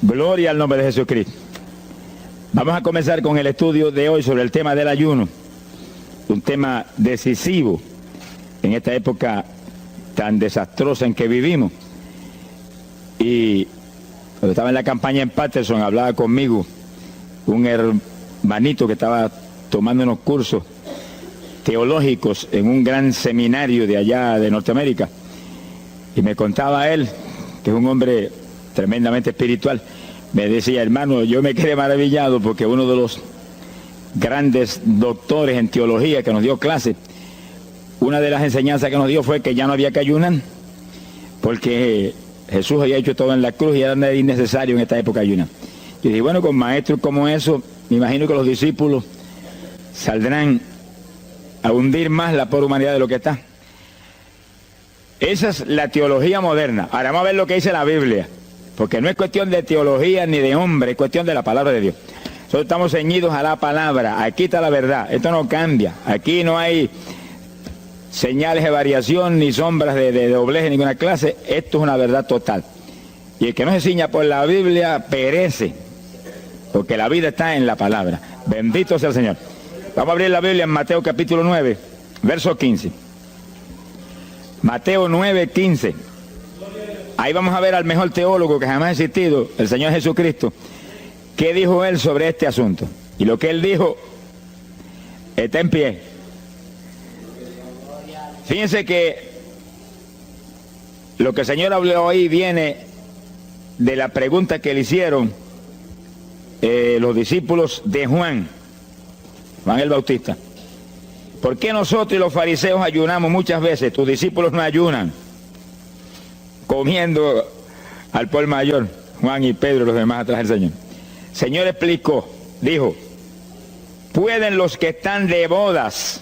Gloria al nombre de Jesucristo. Vamos a comenzar con el estudio de hoy sobre el tema del ayuno, un tema decisivo en esta época tan desastrosa en que vivimos. Y cuando estaba en la campaña en Patterson, hablaba conmigo un hermanito que estaba tomando unos cursos teológicos en un gran seminario de allá de Norteamérica, y me contaba él, que es un hombre tremendamente espiritual, me decía: hermano, yo me quedé maravillado porque uno de los grandes doctores en teología que nos dio clase, una de las enseñanzas que nos dio fue que ya no había que ayunar, porque Jesús había hecho todo en la cruz y era innecesario en esta época ayunar. Y dije, bueno, con maestros como eso, me imagino que los discípulos saldrán a hundir más la pobre humanidad de lo que está. Esa es la teología moderna. Ahora vamos a ver lo que dice la Biblia, porque no es cuestión de teología ni de hombre, es cuestión de la palabra de Dios. Nosotros estamos ceñidos a la palabra, aquí está la verdad, esto no cambia, aquí no hay señales de variación ni sombras de doblez de ninguna clase, esto es una verdad total. Y el que no se ciña por la Biblia perece, porque la vida está en la palabra. Bendito sea el Señor. Vamos a abrir la Biblia en Mateo capítulo 9, verso 15. Mateo 9, 15. Ahí vamos a ver al mejor teólogo que jamás ha existido, el Señor Jesucristo. ¿Qué dijo él sobre este asunto? Y lo que él dijo está en pie. Fíjense que lo que el Señor habló ahí viene de la pregunta que le hicieron los discípulos de Juan el Bautista. ¿Por qué nosotros y los fariseos ayunamos muchas veces? Tus discípulos no ayunan, comiendo al por mayor, Juan y Pedro y los demás atrás del Señor. El Señor explicó, dijo: ¿pueden los que están de bodas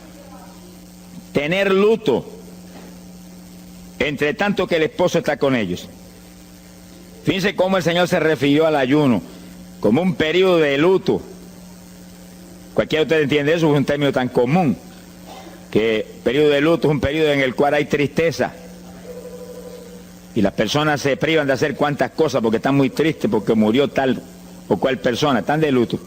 tener luto entre tanto que el esposo está con ellos? Fíjense cómo el Señor se refirió al ayuno como un periodo de luto. Cualquiera de ustedes entiende eso, es un término tan común, que periodo de luto es un periodo en el cual hay tristeza y las personas se privan de hacer cuantas cosas porque están muy tristes porque murió tal o cual persona, están de luto.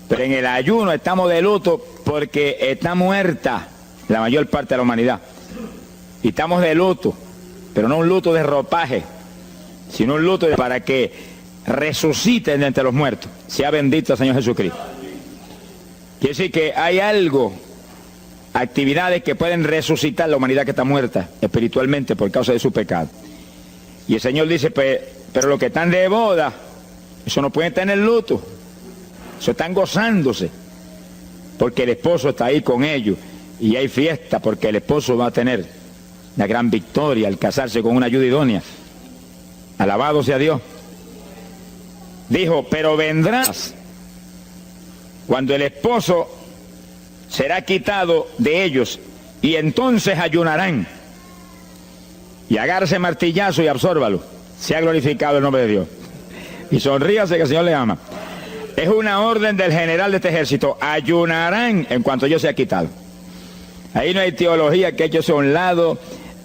Pero en el ayuno estamos de luto porque está muerta la mayor parte de la humanidad, y estamos de luto, pero no un luto de ropaje, sino un luto para que resuciten de entre los muertos. Sea bendito el Señor Jesucristo. Quiere decir que hay algo, actividades que pueden resucitar la humanidad que está muerta espiritualmente por causa de su pecado. Y el Señor dice, pero los que están de boda, eso no pueden tener luto, eso están gozándose, porque el esposo está ahí con ellos, y hay fiesta porque el esposo va a tener la gran victoria al casarse con una ayuda idónea. Alabado sea Dios. Dijo, pero vendrás cuando el esposo será quitado de ellos, y entonces ayunarán. Y agárrese martillazo y absórbalo. Sea glorificado el nombre de Dios. Y sonríase que el Señor le ama. Es una orden del general de este ejército. Ayunarán en cuanto yo sea quitado. Ahí no hay teología que eche a un lado,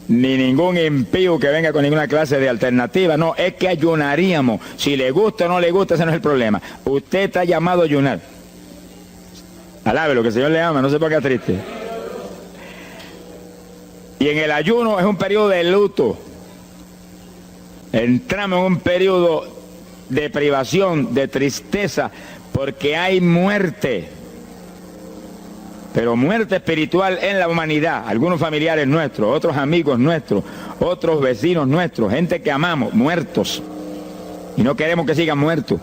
ni ningún impío que venga con ninguna clase de alternativa. No, es que ayunaríamos. Si le gusta o no le gusta, ese no es el problema. Usted está llamado a ayunar. Alábelo, que el Señor le ama, no se ponga triste. Y en el ayuno es un periodo de luto. Entramos en un periodo de privación, de tristeza, porque hay muerte. Pero muerte espiritual en la humanidad. Algunos familiares nuestros, otros amigos nuestros, otros vecinos nuestros, gente que amamos, muertos. Y no queremos que sigan muertos,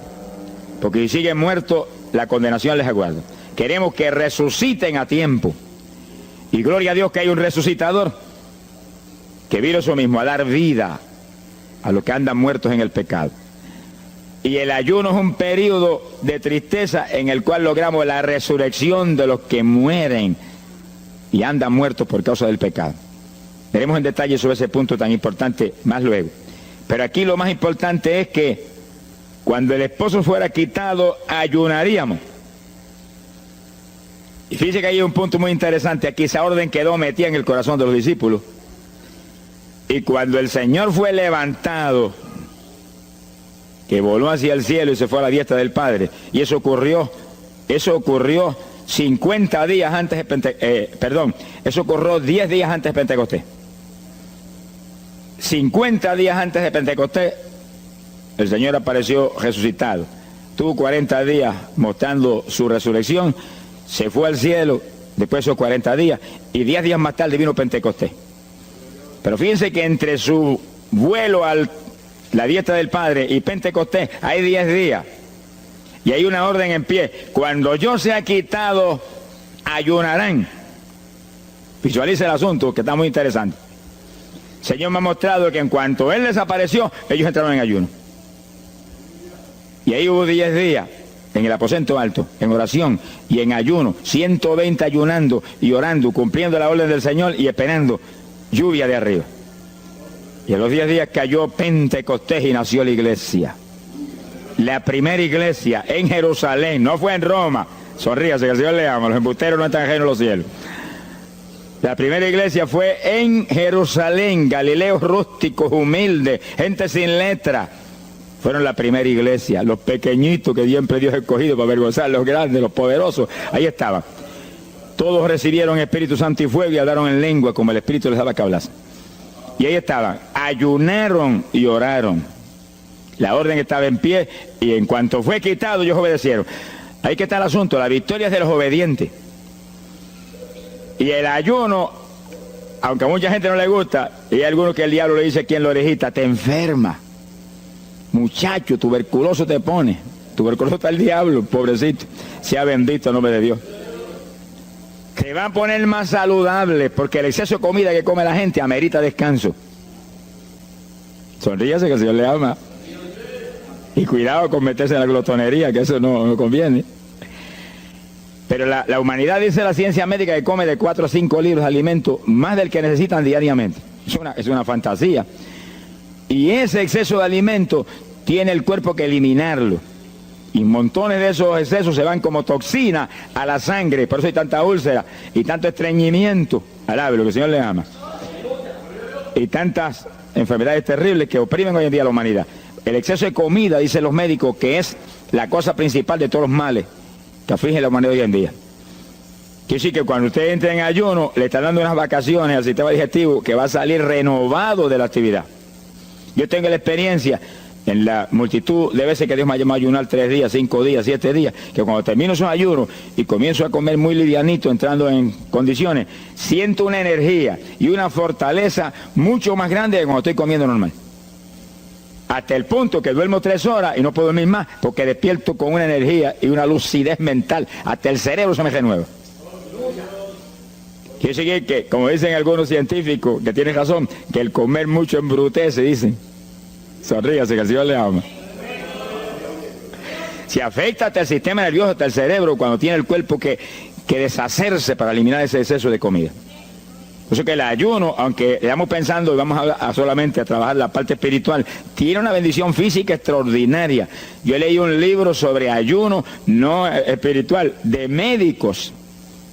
porque si siguen muertos, la condenación les aguarda. Queremos que resuciten a tiempo. Y gloria a Dios que hay un resucitador que vino eso mismo, a dar vida a los que andan muertos en el pecado. Y el ayuno es un periodo de tristeza en el cual logramos la resurrección de los que mueren y andan muertos por causa del pecado. Veremos en detalle sobre ese punto tan importante más luego. Pero aquí lo más importante es que cuando el esposo fuera quitado, ayunaríamos. Y fíjense que hay un punto muy interesante aquí. Esa orden quedó metida en el corazón de los discípulos. Y cuando el Señor fue levantado, que voló hacia el cielo y se fue a la diestra del Padre. Y eso ocurrió 50 días antes de Pentecostés. Eso ocurrió 10 días antes de Pentecostés. 50 días antes de Pentecostés, el Señor apareció resucitado. Tuvo 40 días mostrando su resurrección, se fue al cielo, después de esos 40 días, y 10 días más tarde vino Pentecostés. Pero fíjense que entre su vuelo a la diestra del Padre y Pentecostés hay 10 días. Y hay una orden en pie. Cuando yo sea quitado, ayunarán. Visualice el asunto, que está muy interesante. El Señor me ha mostrado que en cuanto Él desapareció, ellos entraron en ayuno. Y ahí hubo 10 días en el aposento alto, en oración y en ayuno, 120 ayunando y orando, cumpliendo la orden del Señor y esperando lluvia de arriba. Y en los 10 días cayó Pentecostés y nació la iglesia. La primera iglesia en Jerusalén, no fue en Roma. Sonríase, que el Señor le ama, los embusteros no están ajenos a los cielos. La primera iglesia fue en Jerusalén, galileos rústicos, humildes, gente sin letra. Fueron la primera iglesia, los pequeñitos que siempre Dios ha escogido para avergonzar, los grandes, los poderosos, ahí estaban. Todos recibieron Espíritu Santo y fuego y hablaron en lengua como el Espíritu les daba que hablasen. Y ahí estaban, ayunaron y oraron. La orden estaba en pie y en cuanto fue quitado ellos obedecieron. Ahí que está el asunto, la victoria es de los obedientes. Y el ayuno, aunque a mucha gente no le gusta, y hay algunos que el diablo le dice aquí en la orejita, te enferma. Muchacho, tuberculoso te pone. Tuberculoso está el diablo, pobrecito. Sea bendito el nombre de Dios. Te va a poner más saludable, porque el exceso de comida que come la gente amerita descanso. Sonríase que el Señor le ama. Y cuidado con meterse en la glotonería, que eso no conviene. Pero la humanidad, dice la ciencia médica, que come de 4 a 5 libros de alimento, más del que necesitan diariamente. Es una fantasía. Y ese exceso de alimento tiene el cuerpo que eliminarlo. Y montones de esos excesos se van como toxina a la sangre. Por eso hay tanta úlcera y tanto estreñimiento. Alabe lo que el Señor le ama. Y tantas enfermedades terribles que oprimen hoy en día a la humanidad. El exceso de comida, dicen los médicos, que es la cosa principal de todos los males que aflige la humanidad hoy en día. Quiere decir que cuando usted entre en ayuno, le está dando unas vacaciones al sistema digestivo que va a salir renovado de la actividad. Yo tengo la experiencia en la multitud de veces que Dios me ha llamado a ayunar 3 días, 5 días, 7 días, que cuando termino esos ayunos y comienzo a comer muy livianito, entrando en condiciones, siento una energía y una fortaleza mucho más grande que cuando estoy comiendo normal. Hasta el punto que duermo 3 horas y no puedo dormir más, porque despierto con una energía y una lucidez mental. Hasta el cerebro se me renueva. Quiere decir que, como dicen algunos científicos, que tienen razón, que el comer mucho embrutece, dicen. Sonríase, que el Señor le ama. Si afecta hasta el sistema nervioso, hasta el cerebro, cuando tiene el cuerpo que deshacerse para eliminar ese exceso de comida. Por eso que el ayuno, aunque estamos pensando y vamos a solamente a trabajar la parte espiritual, tiene una bendición física extraordinaria. Yo leí un libro sobre ayuno, no espiritual, de médicos,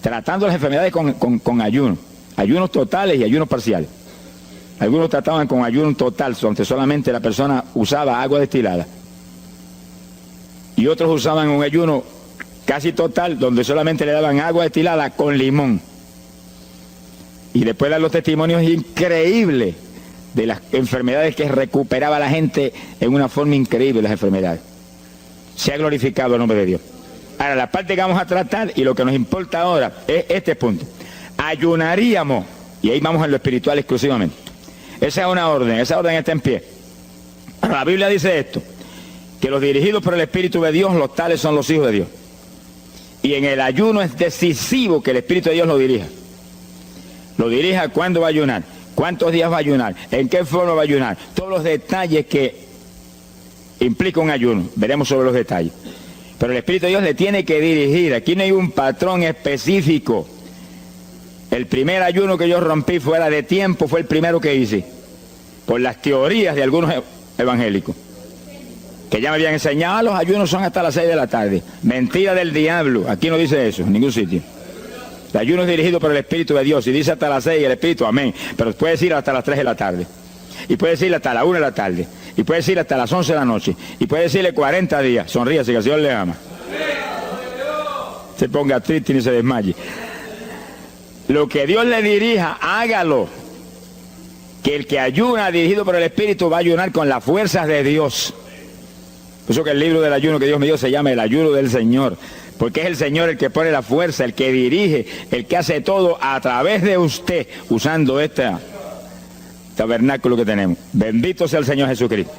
tratando las enfermedades con ayuno. Ayunos totales y ayunos parciales. Algunos trataban con ayuno total, donde solamente la persona usaba agua destilada. Y otros usaban un ayuno casi total, donde solamente le daban agua destilada con limón. Y después dan los testimonios increíbles de las enfermedades que recuperaba la gente en una forma increíble, las enfermedades. Se ha glorificado el nombre de Dios. Ahora, la parte que vamos a tratar y lo que nos importa ahora es este punto. Ayunaríamos, y ahí vamos en lo espiritual exclusivamente. Esa es una orden, esa orden está en pie. La Biblia dice esto, que los dirigidos por el Espíritu de Dios, los tales son los hijos de Dios. Y en el ayuno es decisivo que el Espíritu de Dios lo dirija. Lo dirija cuándo va a ayunar, cuántos días va a ayunar, en qué forma va a ayunar, todos los detalles que implica un ayuno, veremos sobre los detalles. Pero el Espíritu de Dios le tiene que dirigir, aquí no hay un patrón específico. El primer ayuno que yo rompí fuera de tiempo fue el primero que hice, por las teorías de algunos evangélicos, que ya me habían enseñado, los ayunos son hasta las 6 de la tarde. Mentira del diablo, aquí no dice eso, en ningún sitio. El ayuno es dirigido por el Espíritu de Dios, y dice hasta las 6 el Espíritu, amén, pero puede decir hasta las 3 de la tarde, y puede decir hasta la 1 de la tarde, y puede decirle hasta las 11 de la noche, y puede decirle 40 días, sonríase que el Señor le ama. Se ponga triste ni se desmaye. Lo que Dios le dirija, hágalo. Que el que ayuna dirigido por el Espíritu va a ayunar con las fuerzas de Dios. Por eso que el libro del ayuno que Dios me dio se llama el ayuno del Señor. Porque es el Señor el que pone la fuerza, el que dirige, el que hace todo a través de usted, usando este tabernáculo que tenemos. Bendito sea el Señor Jesucristo.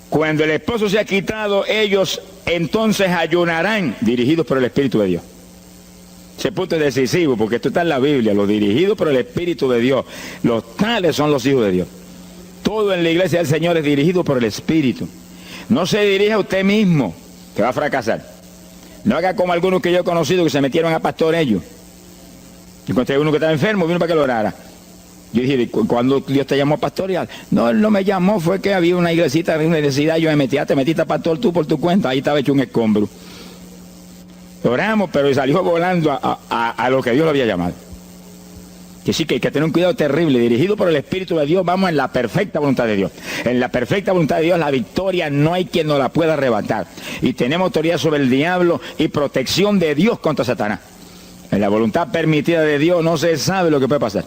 Cuando el esposo se ha quitado, ellos entonces ayunarán, dirigidos por el Espíritu de Dios. Ese punto es decisivo, porque esto está en la Biblia, los dirigidos por el Espíritu de Dios. Los tales son los hijos de Dios. Todo en la iglesia del Señor es dirigido por el Espíritu. No se dirija a usted mismo, que va a fracasar. No haga como algunos que yo he conocido que se metieron a pastor ellos. Yo encontré uno que estaba enfermo, vino para que lo orara. Yo dije, ¿cuándo Dios te llamó a pastorear? No, Él no me llamó, fue que había una iglesita, había una necesidad, yo me metí, te metiste a pastor tú por tu cuenta, ahí estaba hecho un escombro. Oramos, pero salió volando a lo que Dios lo había llamado. Que sí, que hay que tener un cuidado terrible, dirigido por el Espíritu de Dios, vamos en la perfecta voluntad de Dios. En la perfecta voluntad de Dios, la victoria no hay quien nos la pueda arrebatar. Y tenemos autoridad sobre el diablo y protección de Dios contra Satanás. En la voluntad permitida de Dios no se sabe lo que puede pasar.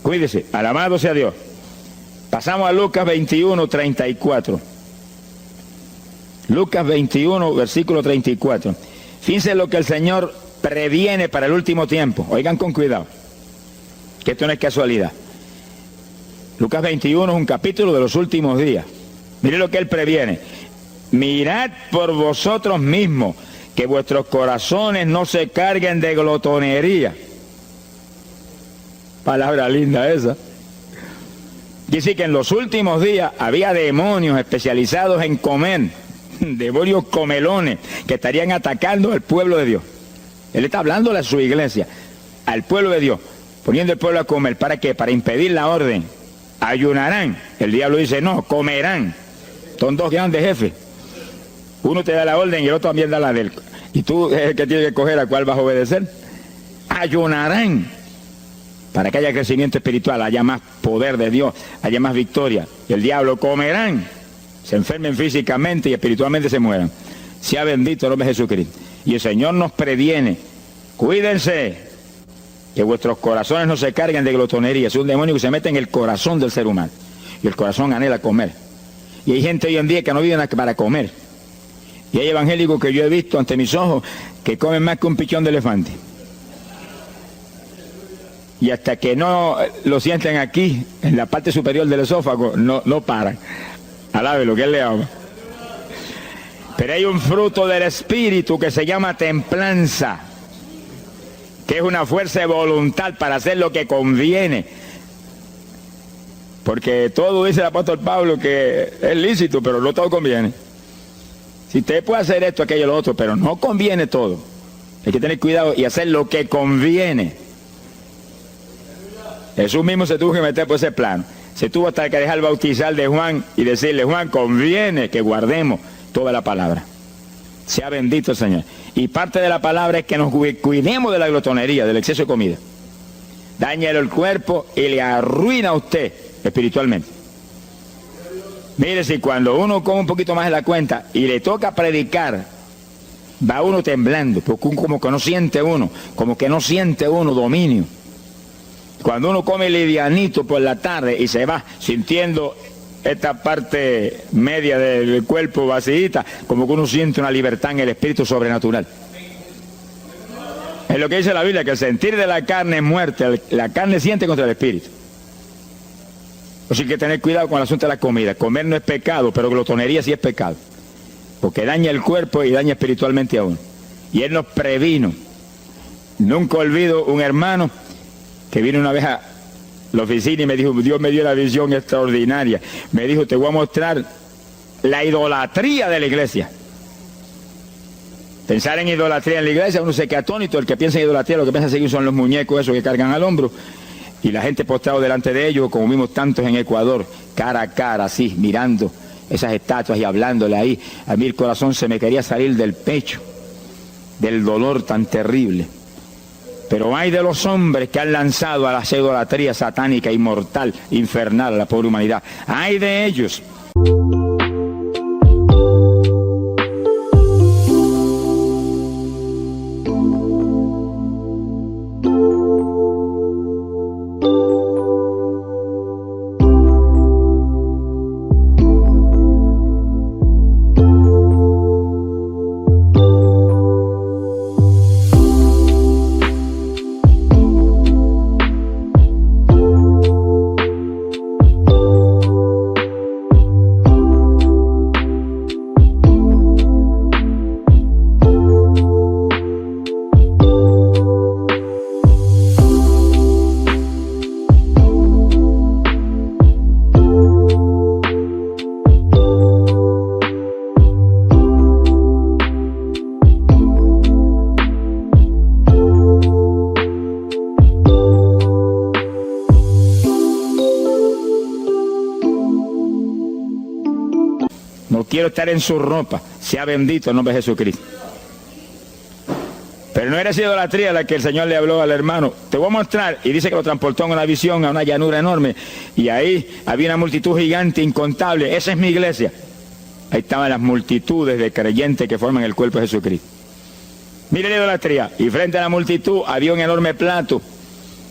Cuídese, alabado sea Dios. Pasamos a Lucas 21, 34. Lucas 21, versículo 34. Fíjense lo que el Señor previene para el último tiempo. Oigan con cuidado, que esto no es casualidad. Lucas 21 es un capítulo de los últimos días. Miren lo que Él previene. Mirad por vosotros mismos, que vuestros corazones no se carguen de glotonería. Palabra linda esa. Dice que en los últimos días había demonios especializados en comer, demonios comelones que estarían atacando al pueblo de Dios. Él está hablándole a su iglesia, al pueblo de Dios, poniendo al pueblo a comer. ¿Para qué? Para impedir la orden. Ayunarán. El diablo dice, no, comerán. Son dos grandes jefes. Uno te da la orden y el otro también da la de él. Y tú es el que tienes que escoger a cuál vas a obedecer. Ayunarán. Para que haya crecimiento espiritual, haya más poder de Dios, haya más victoria. Y el diablo comerán. Se enfermen físicamente y espiritualmente se mueran. Sea bendito el nombre de Jesucristo. Y el Señor nos previene. Cuídense, que vuestros corazones no se carguen de glotonería. Es un demonio que se mete en el corazón del ser humano. Y el corazón anhela comer. Y hay gente hoy en día que no vive para comer. Y hay evangélicos que yo he visto ante mis ojos que comen más que un pichón de elefante. Y hasta que no lo sienten aquí, en la parte superior del esófago, no paran. Alabe lo que Él le ama. Pero hay un fruto del Espíritu que se llama templanza, que es una fuerza de voluntad para hacer lo que conviene. Porque todo dice el apóstol Pablo que es lícito, pero no todo conviene. Si usted puede hacer esto, aquello, lo otro, pero no conviene todo. Hay que tener cuidado y hacer lo que conviene. Jesús mismo se tuvo que meter por ese plano. Se tuvo hasta que dejar bautizar de Juan y decirle, Juan, conviene que guardemos toda la palabra. Sea bendito el Señor. Y parte de la palabra es que nos cuidemos de la glotonería, del exceso de comida. Daña el cuerpo y le arruina a usted espiritualmente. Mire, si cuando uno come un poquito más de la cuenta y le toca predicar, va uno temblando, porque como que no siente uno dominio. Cuando uno come livianito por la tarde y se va sintiendo esta parte media del cuerpo vacíita, como que uno siente una libertad en el espíritu sobrenatural. Es lo que dice la Biblia, que el sentir de la carne es muerte, la carne siente contra el espíritu. Así que tener cuidado con el asunto de la comida. Comer no es pecado, pero glotonería sí es pecado. Porque daña el cuerpo y daña espiritualmente a uno. Y Él nos previno. Nunca olvido un hermano que vino una vez a la oficina y me dijo, Dios me dio la visión extraordinaria. Me dijo, te voy a mostrar la idolatría de la iglesia. Pensar en idolatría en la iglesia, uno se queda atónito. El que piensa en idolatría, lo que piensa seguir son los muñecos esos que cargan al hombro. Y la gente postrado delante de ellos, como vimos tantos en Ecuador, cara a cara, así, mirando esas estatuas y hablándole ahí. A mí el corazón se me quería salir del pecho, del dolor tan terrible. Pero hay de los hombres que han lanzado a la idolatría satánica, inmortal, infernal a la pobre humanidad. Hay de ellos. No quiero estar en su ropa, sea bendito el nombre de Jesucristo. Pero no era esa idolatría la que el Señor le habló al hermano. Te voy a mostrar, y dice que lo transportó en una visión a una llanura enorme, y ahí había una multitud gigante, incontable. Esa es mi iglesia. Ahí estaban las multitudes de creyentes que forman el cuerpo de Jesucristo. Mire la idolatría, y frente a la multitud había un enorme plato,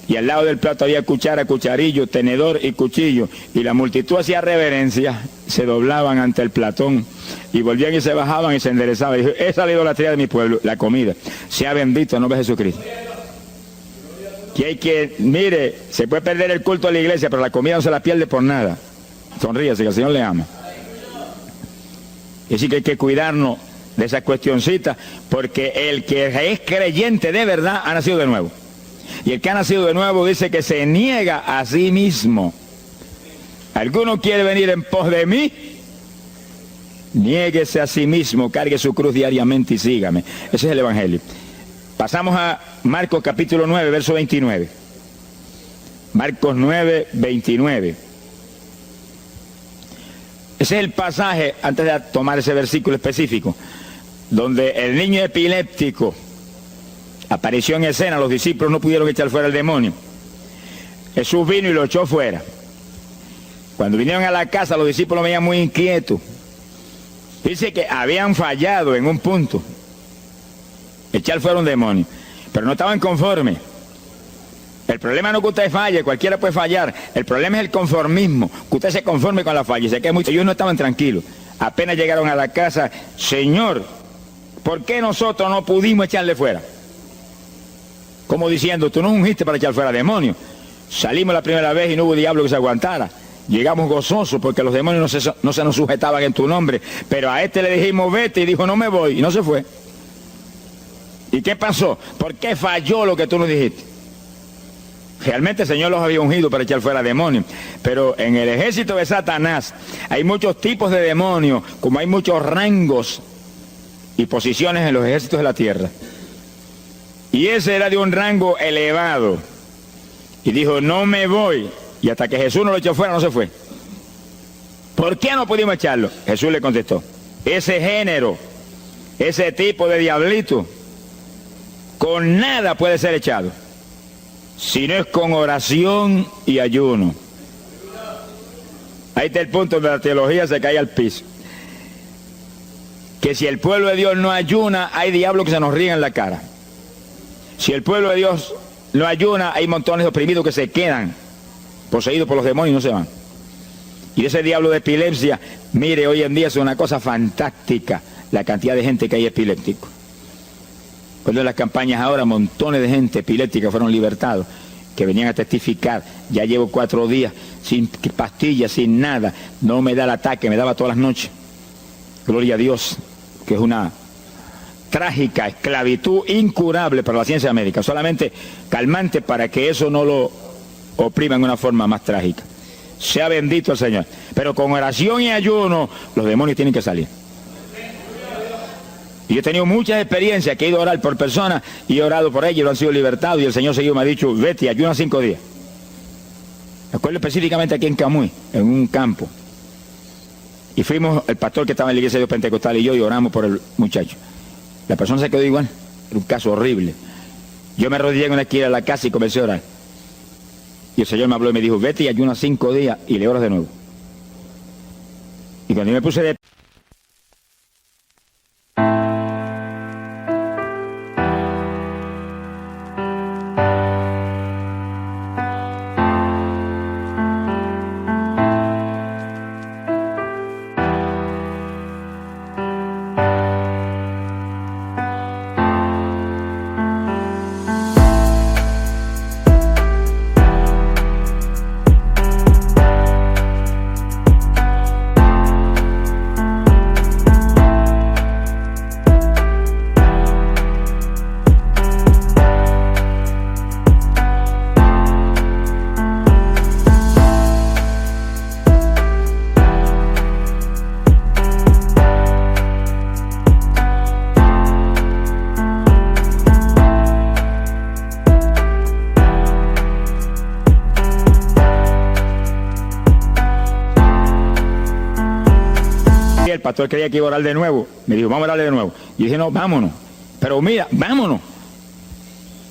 y al lado del plato había cuchara, cucharillo, tenedor y cuchillo, y la multitud hacía reverencia, se doblaban ante el platón, y volvían y se bajaban y se enderezaban. Y dijo, esa es la idolatría de mi pueblo, la comida. Sea bendito el nombre de Jesucristo. Que hay que, mire, se puede perder el culto de la iglesia, pero la comida no se la pierde por nada. Sonríase, que el Señor le ama. Es decir, que hay que cuidarnos de esas cuestioncitas, porque el que es creyente de verdad ha nacido de nuevo. Y el que ha nacido de nuevo dice que se niega a sí mismo. ¿Alguno quiere venir en pos de mí? Niéguese a sí mismo, cargue su cruz diariamente y sígame. Ese es el Evangelio. Pasamos a Marcos capítulo 9, verso 29. Marcos 9, 29. Ese es el pasaje, antes de tomar ese versículo específico, donde el niño epiléptico apareció en escena. Los discípulos no pudieron echar fuera el demonio. Jesús vino y lo echó fuera. Cuando vinieron a la casa, los discípulos venían muy inquietos. Dice que habían fallado en un punto, echar fuera un demonio, pero no estaban conformes. El problema no es que usted falle, cualquiera puede fallar. El problema es el conformismo, que usted se conforme con la falla. Y se queda mucho. Ellos no estaban tranquilos. Apenas llegaron a la casa, Señor, ¿por qué nosotros no pudimos echarle fuera? Como diciendo, tú no ungiste para echar fuera demonios. Salimos la primera vez y no hubo diablo que se aguantara. Llegamos gozosos porque los demonios no se nos sujetaban en tu nombre. Pero a este le dijimos, vete, y dijo, no me voy, y no se fue. ¿Y qué pasó? ¿Por qué falló lo que tú nos dijiste? Realmente el Señor los había ungido para echar fuera demonios. Pero en el ejército de Satanás hay muchos tipos de demonios, como hay muchos rangos y posiciones en los ejércitos de la tierra. Y ese era de un rango elevado. Y dijo, no me voy. Y hasta que Jesús no lo echó fuera, no se fue. ¿Por qué no pudimos echarlo? Jesús le contestó, ese género, ese tipo de diablito, con nada puede ser echado, si no es con oración y ayuno. Ahí está el punto donde la teología se cae al piso. Que si el pueblo de Dios no ayuna, hay diablos que se nos ríen en la cara. Si el pueblo de Dios no ayuna, hay montones de oprimidos que se quedan poseídos por los demonios y no se van. Y ese diablo de epilepsia, mire, hoy en día es una cosa fantástica la cantidad de gente que hay epiléptico. Cuando en las campañas ahora, montones de gente epiléptica fueron libertados, que venían a testificar. Ya llevo 4 días sin pastillas, sin nada, no me da el ataque, me daba todas las noches. Gloria a Dios, que es una trágica esclavitud incurable para la ciencia médica, solamente calmante para que eso no lo oprima en una forma más trágica. Sea bendito el Señor. Pero con oración y ayuno, los demonios tienen que salir. Y yo he tenido muchas experiencias que he ido a orar por personas y he orado por ellos y lo han sido libertados, y el Señor seguido me ha dicho, vete, ayuna 5 días. Me acuerdo específicamente aquí en Camuy, en un campo. Y fuimos, el pastor que estaba en la iglesia de Dios Pentecostal y yo, y oramos por el muchacho. La persona se quedó igual, era un caso horrible. Yo me arrodillé en una esquina de la casa y comencé a orar. Y el Señor me habló y me dijo, vete y ayuna 5 días y le oras de nuevo. Y cuando yo me puse de el pastor creía que iba a orar de nuevo. Me dijo, vamos a orar de nuevo. Y dije, no, vámonos. Pero mira, vámonos.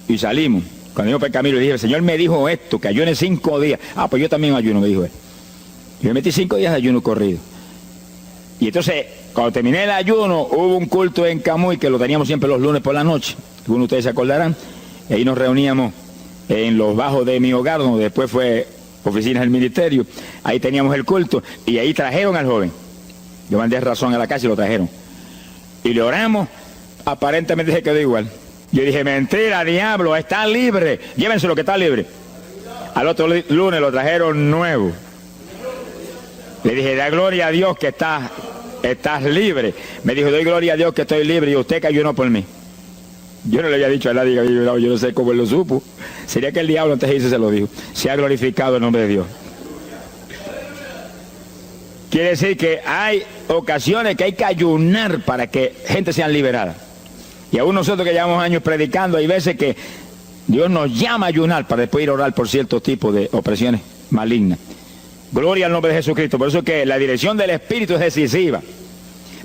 Y salimos. Cuando iba por el camino le dije, el Señor me dijo esto, que ayune 5 días. Ah, pues yo también ayuno, me dijo él. Y me metí 5 días de ayuno corrido. Y entonces, cuando terminé el ayuno, hubo un culto en Camuy, que lo teníamos siempre los lunes por la noche. Algunos de ustedes se acordarán. Y ahí nos reuníamos en los bajos de mi hogar, donde después fue oficinas del ministerio. Ahí teníamos el culto. Y ahí trajeron al joven. Yo mandé razón a la casa y lo trajeron. Y le oramos, aparentemente se quedó igual. Yo dije, mentira, diablo, está libre. Llévense lo que está libre. Al otro lunes lo trajeron nuevo. Le dije, da gloria a Dios que estás libre. Me dijo, doy gloria a Dios que estoy libre y usted que ayunó por mí. Yo no le había dicho a nadie que había ayunado, yo no sé cómo él lo supo. Sería que el diablo antes de irse se lo dijo. Se ha glorificado el nombre de Dios. Quiere decir que hay ocasiones que hay que ayunar para que gente sea liberada. Y aún nosotros que llevamos años predicando, hay veces que Dios nos llama a ayunar para después ir a orar por ciertos tipos de opresiones malignas. Gloria al nombre de Jesucristo. Por eso es que la dirección del Espíritu es decisiva,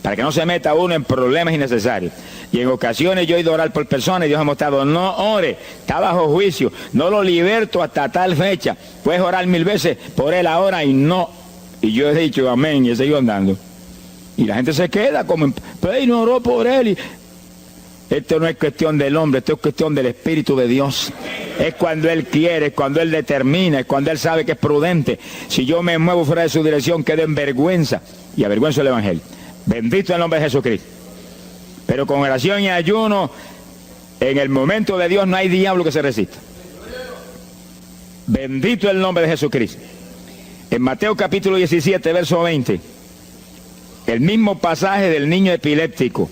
para que no se meta uno en problemas innecesarios. Y en ocasiones yo he ido a orar por personas y Dios ha mostrado, no ore, está bajo juicio, no lo liberto hasta tal fecha. Puedes orar 1000 veces por él ahora y no. Y yo he dicho amén y he seguido andando. Y la gente se queda como, pero no oró por él. Y esto no es cuestión del hombre, esto es cuestión del Espíritu de Dios. Es cuando Él quiere, es cuando Él determina, es cuando Él sabe que es prudente. Si yo me muevo fuera de su dirección, quedo en vergüenza y avergüenzo el Evangelio. Bendito el nombre de Jesucristo. Pero con oración y ayuno, en el momento de Dios no hay diablo que se resista. Bendito el nombre de Jesucristo. En Mateo capítulo 17, verso 20, el mismo pasaje del niño epiléptico,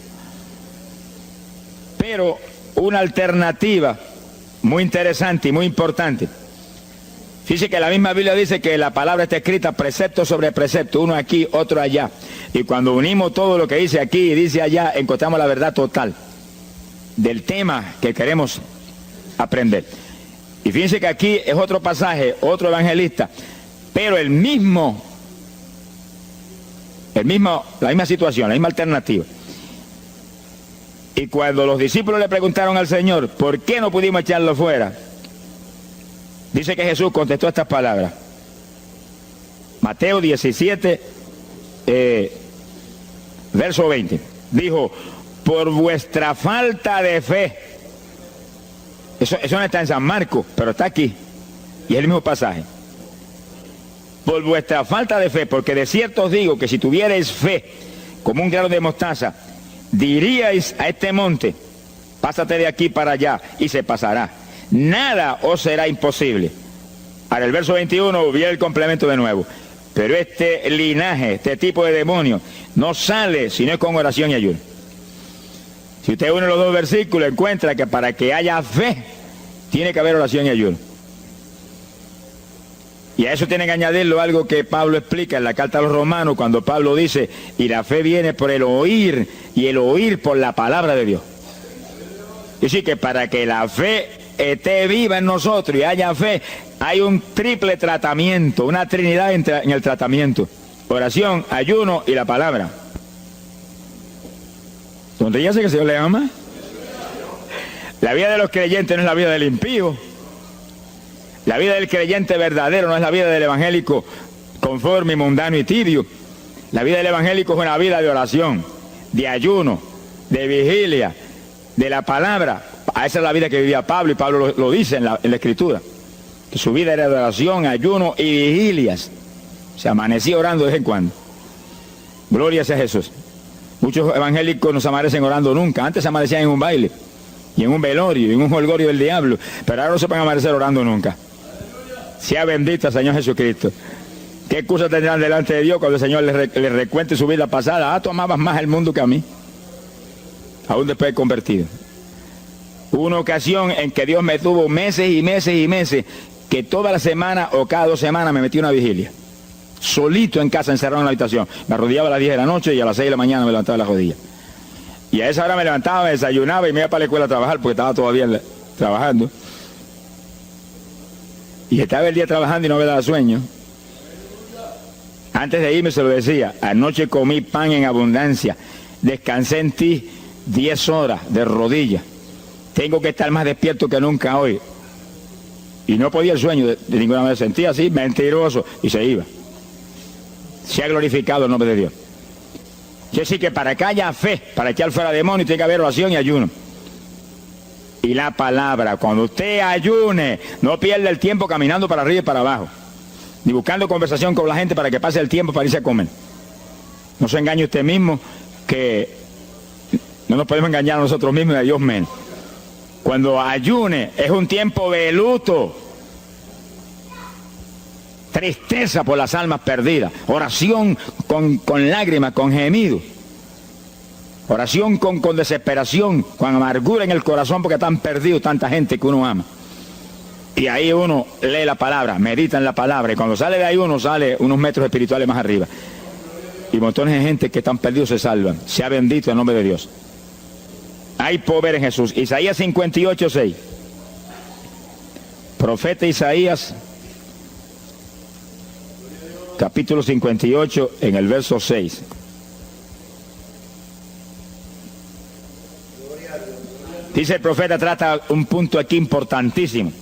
pero una alternativa muy interesante y muy importante. Fíjese que la misma Biblia dice que la palabra está escrita precepto sobre precepto, uno aquí, otro allá. Y cuando unimos todo lo que dice aquí y dice allá, encontramos la verdad total del tema que queremos aprender. Y fíjense que aquí es otro pasaje, otro evangelista, pero la misma situación, la misma alternativa. Y cuando los discípulos le preguntaron al Señor, ¿por qué no pudimos echarlo fuera? Dice que Jesús contestó estas palabras. Mateo 17, verso 20. Dijo, por vuestra falta de fe. Eso no está en San Marcos, pero está aquí. Y es el mismo pasaje. Por vuestra falta de fe, porque de cierto os digo que si tuvierais fe como un grano de mostaza, diríais a este monte, pásate de aquí para allá, y se pasará. Nada os será imposible. Ahora el verso 21 viene el complemento de nuevo. Pero este linaje, este tipo de demonio, no sale sino con oración y ayuno. Si usted une los dos versículos, encuentra que para que haya fe, tiene que haber oración y ayuno. Y a eso tienen que añadirlo algo que Pablo explica en la carta a los Romanos, cuando Pablo dice, y la fe viene por el oír, y el oír por la palabra de Dios. Y sí que para que la fe esté viva en nosotros y haya fe, hay un triple tratamiento, una trinidad en el tratamiento: oración, ayuno y la palabra. Sonríase que el Señor le ama. La vida de los creyentes no es la vida del impío. La vida del creyente verdadero no es la vida del evangélico conforme, mundano y tibio. La vida del evangélico es una vida de oración, de ayuno, de vigilia, de la palabra. Esa es la vida que vivía Pablo, y Pablo lo dice en la Escritura, que su vida era de oración, ayuno y vigilias. Se amanecía orando de vez en cuando. Gloria sea Jesús. Muchos evangélicos no se amanecen orando nunca. Antes se amanecían en un baile, y en un velorio, y en un jolgorio del diablo, pero ahora no se van a amanecer orando nunca. Sea bendito el Señor Jesucristo. ¿Qué excusa tendrán delante de Dios cuando el Señor les recuente su vida pasada? Tú amabas más el mundo que a mí, aún después de convertido. Hubo una ocasión en que Dios me tuvo meses y meses y meses, que toda la semana o cada 2 semanas me metí una vigilia. Solito en casa, encerrado en la habitación. Me arrodillaba a las 10 de la noche y a las 6 de la mañana me levantaba las rodillas. Y a esa hora me levantaba, me desayunaba y me iba para la escuela a trabajar, porque estaba todavía trabajando. Y estaba el día trabajando y no me daba sueño. Antes de irme se lo decía: anoche comí pan en abundancia, descansé en ti 10 horas de rodillas, tengo que estar más despierto que nunca hoy. Y no podía el sueño de ninguna manera, sentía así, mentiroso, y se iba. Se ha glorificado el nombre de Dios. Quiere decir que para que haya fe, para echar fuera demonios, tiene que haber oración y ayuno. Y la palabra, cuando usted ayune, no pierda el tiempo caminando para arriba y para abajo, ni buscando conversación con la gente para que pase el tiempo para irse a comer. No se engañe usted mismo, que no nos podemos engañar a nosotros mismos y a Dios menos. Cuando ayune es un tiempo de luto, tristeza por las almas perdidas, oración con lágrimas, con gemidos, oración con desesperación, con amargura en el corazón porque están perdidos tanta gente que uno ama. Y ahí uno lee la palabra, medita en la palabra, y cuando sale de ahí uno sale unos metros espirituales más arriba. Y montones de gente que están perdidos se salvan. Sea bendito el nombre de Dios. Hay poder en Jesús. Isaías 58:6. Profeta Isaías, capítulo 58, en el verso 6. Dice el profeta, trata un punto aquí importantísimo.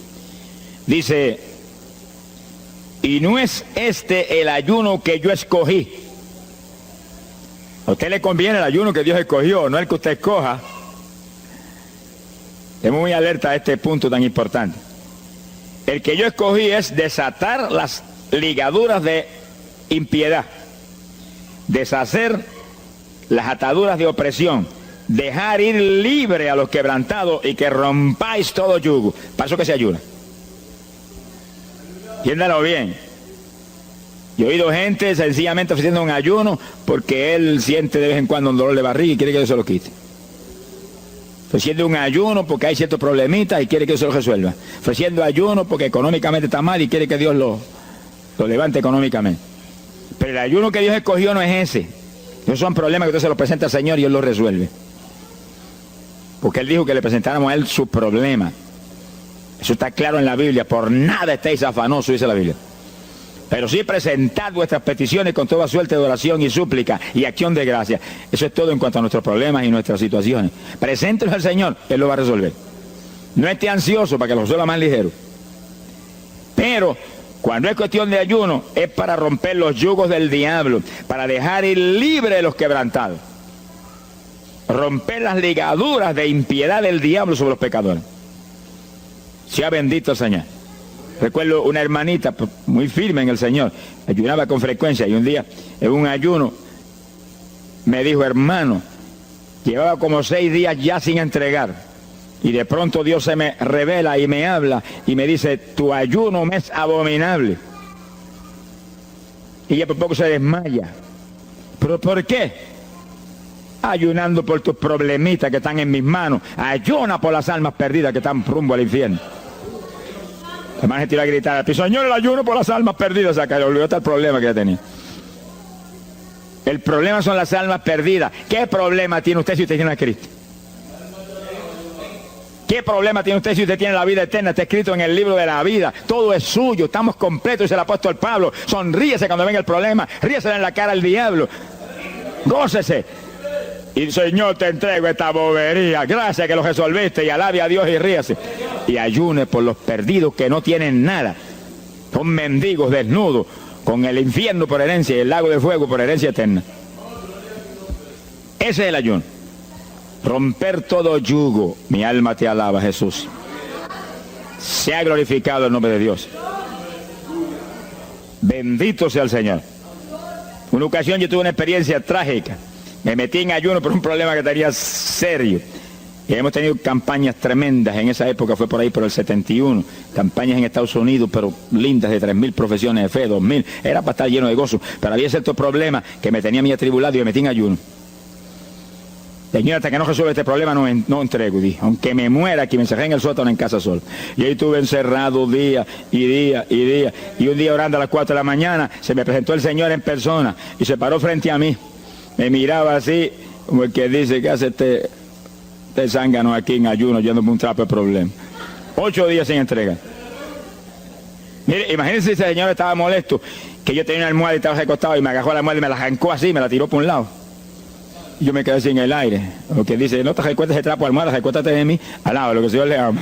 Dice: y no es este el ayuno que yo escogí. A usted le conviene el ayuno que Dios escogió, no el que usted escoja. Es muy alerta a este punto tan importante. El que yo escogí es desatar las ligaduras de impiedad, deshacer las ataduras de opresión, dejar ir libre a los quebrantados y que rompáis todo yugo. Para eso que se ayuna. Entiéndalo bien. Yo he oído gente sencillamente ofreciendo un ayuno porque él siente de vez en cuando un dolor de barriga y quiere que Dios se lo quite. Ofreciendo un ayuno porque hay ciertos problemitas y quiere que Dios se lo resuelva. Ofreciendo ayuno porque económicamente está mal y quiere que Dios lo levante económicamente. Pero el ayuno que Dios escogió no es ese. Esos son problemas que usted se los presenta al Señor y Él los resuelve. Porque Él dijo que le presentáramos a Él sus problemas. Eso está claro en la Biblia. Por nada estéis afanosos, dice la Biblia. Pero sí presentad vuestras peticiones con toda suerte de oración y súplica y acción de gracia. Eso es todo en cuanto a nuestros problemas y nuestras situaciones. Preséntelos al Señor, Él lo va a resolver. No esté ansioso para que lo resuelva más ligero. Pero cuando es cuestión de ayuno, es para romper los yugos del diablo, para dejar ir libre de los quebrantados. Romper las ligaduras de impiedad del diablo sobre los pecadores. Sea bendito el Señor. Recuerdo una hermanita muy firme en el Señor, ayunaba con frecuencia, y un día en un ayuno me dijo: hermano, llevaba como 6 días ya sin entregar, y de pronto Dios se me revela y me habla y me dice: tu ayuno me es abominable. Y ella por poco se desmaya. ¿Pero por qué? Ayunando por tus problemitas que están en mis manos. Ayuna por las almas perdidas que están rumbo al infierno. La hermana se tiró a gritar al piso: Señor, el ayuno por las almas perdidas. O sea, que le olvidó hasta el problema que ya tenía. El problema son las almas perdidas. ¿Qué problema tiene usted si usted tiene a Cristo? ¿Qué problema tiene usted si usted tiene la vida eterna? Está escrito en el libro de la vida. Todo es suyo, estamos completos, dice el apóstol Pablo. Sonríese cuando venga el problema, ríese en la cara al diablo. Gócese. Y Señor, te entrego esta bobería. Gracias que lo resolviste, y alabe a Dios y ríase. Y ayune por los perdidos que no tienen nada. Son mendigos desnudos, con el infierno por herencia y el lago de fuego por herencia eterna. Ese es el ayuno. Romper todo yugo. Mi alma te alaba, Jesús. Sea glorificado el nombre de Dios. Bendito sea el Señor. Una ocasión yo tuve una experiencia trágica. Me metí en ayuno por un problema que tenía serio. Y hemos tenido campañas tremendas. En esa época fue por ahí por el 71. Campañas en Estados Unidos, pero lindas, de 3.000 profesiones de fe, 2.000. Era para estar lleno de gozo. Pero había ciertos problemas que me tenía muy atribulado y me metí en ayuno. Señor, hasta que no resuelva este problema no entrego. Dije, aunque me muera aquí, me encerré en el sótano en casa solo. Y ahí estuve encerrado día y día y día. Y un día orando a las 4 de la mañana, se me presentó el Señor en persona y se paró frente a mí. Me miraba así, como el que dice, ¿qué hace este zángano aquí en ayuno, yéndome un trapo de problema? 8 días sin entrega. Mire, imagínense si ese señor estaba molesto, que yo tenía una almohada y estaba recostado y me agarró la almohada y me la arrancó así, me la tiró por un lado. Y yo me quedé sin el aire. Lo que dice, no te recuerdes ese trapo de almohada, recuéstate de mí, al lado, lo que el Señor le ama.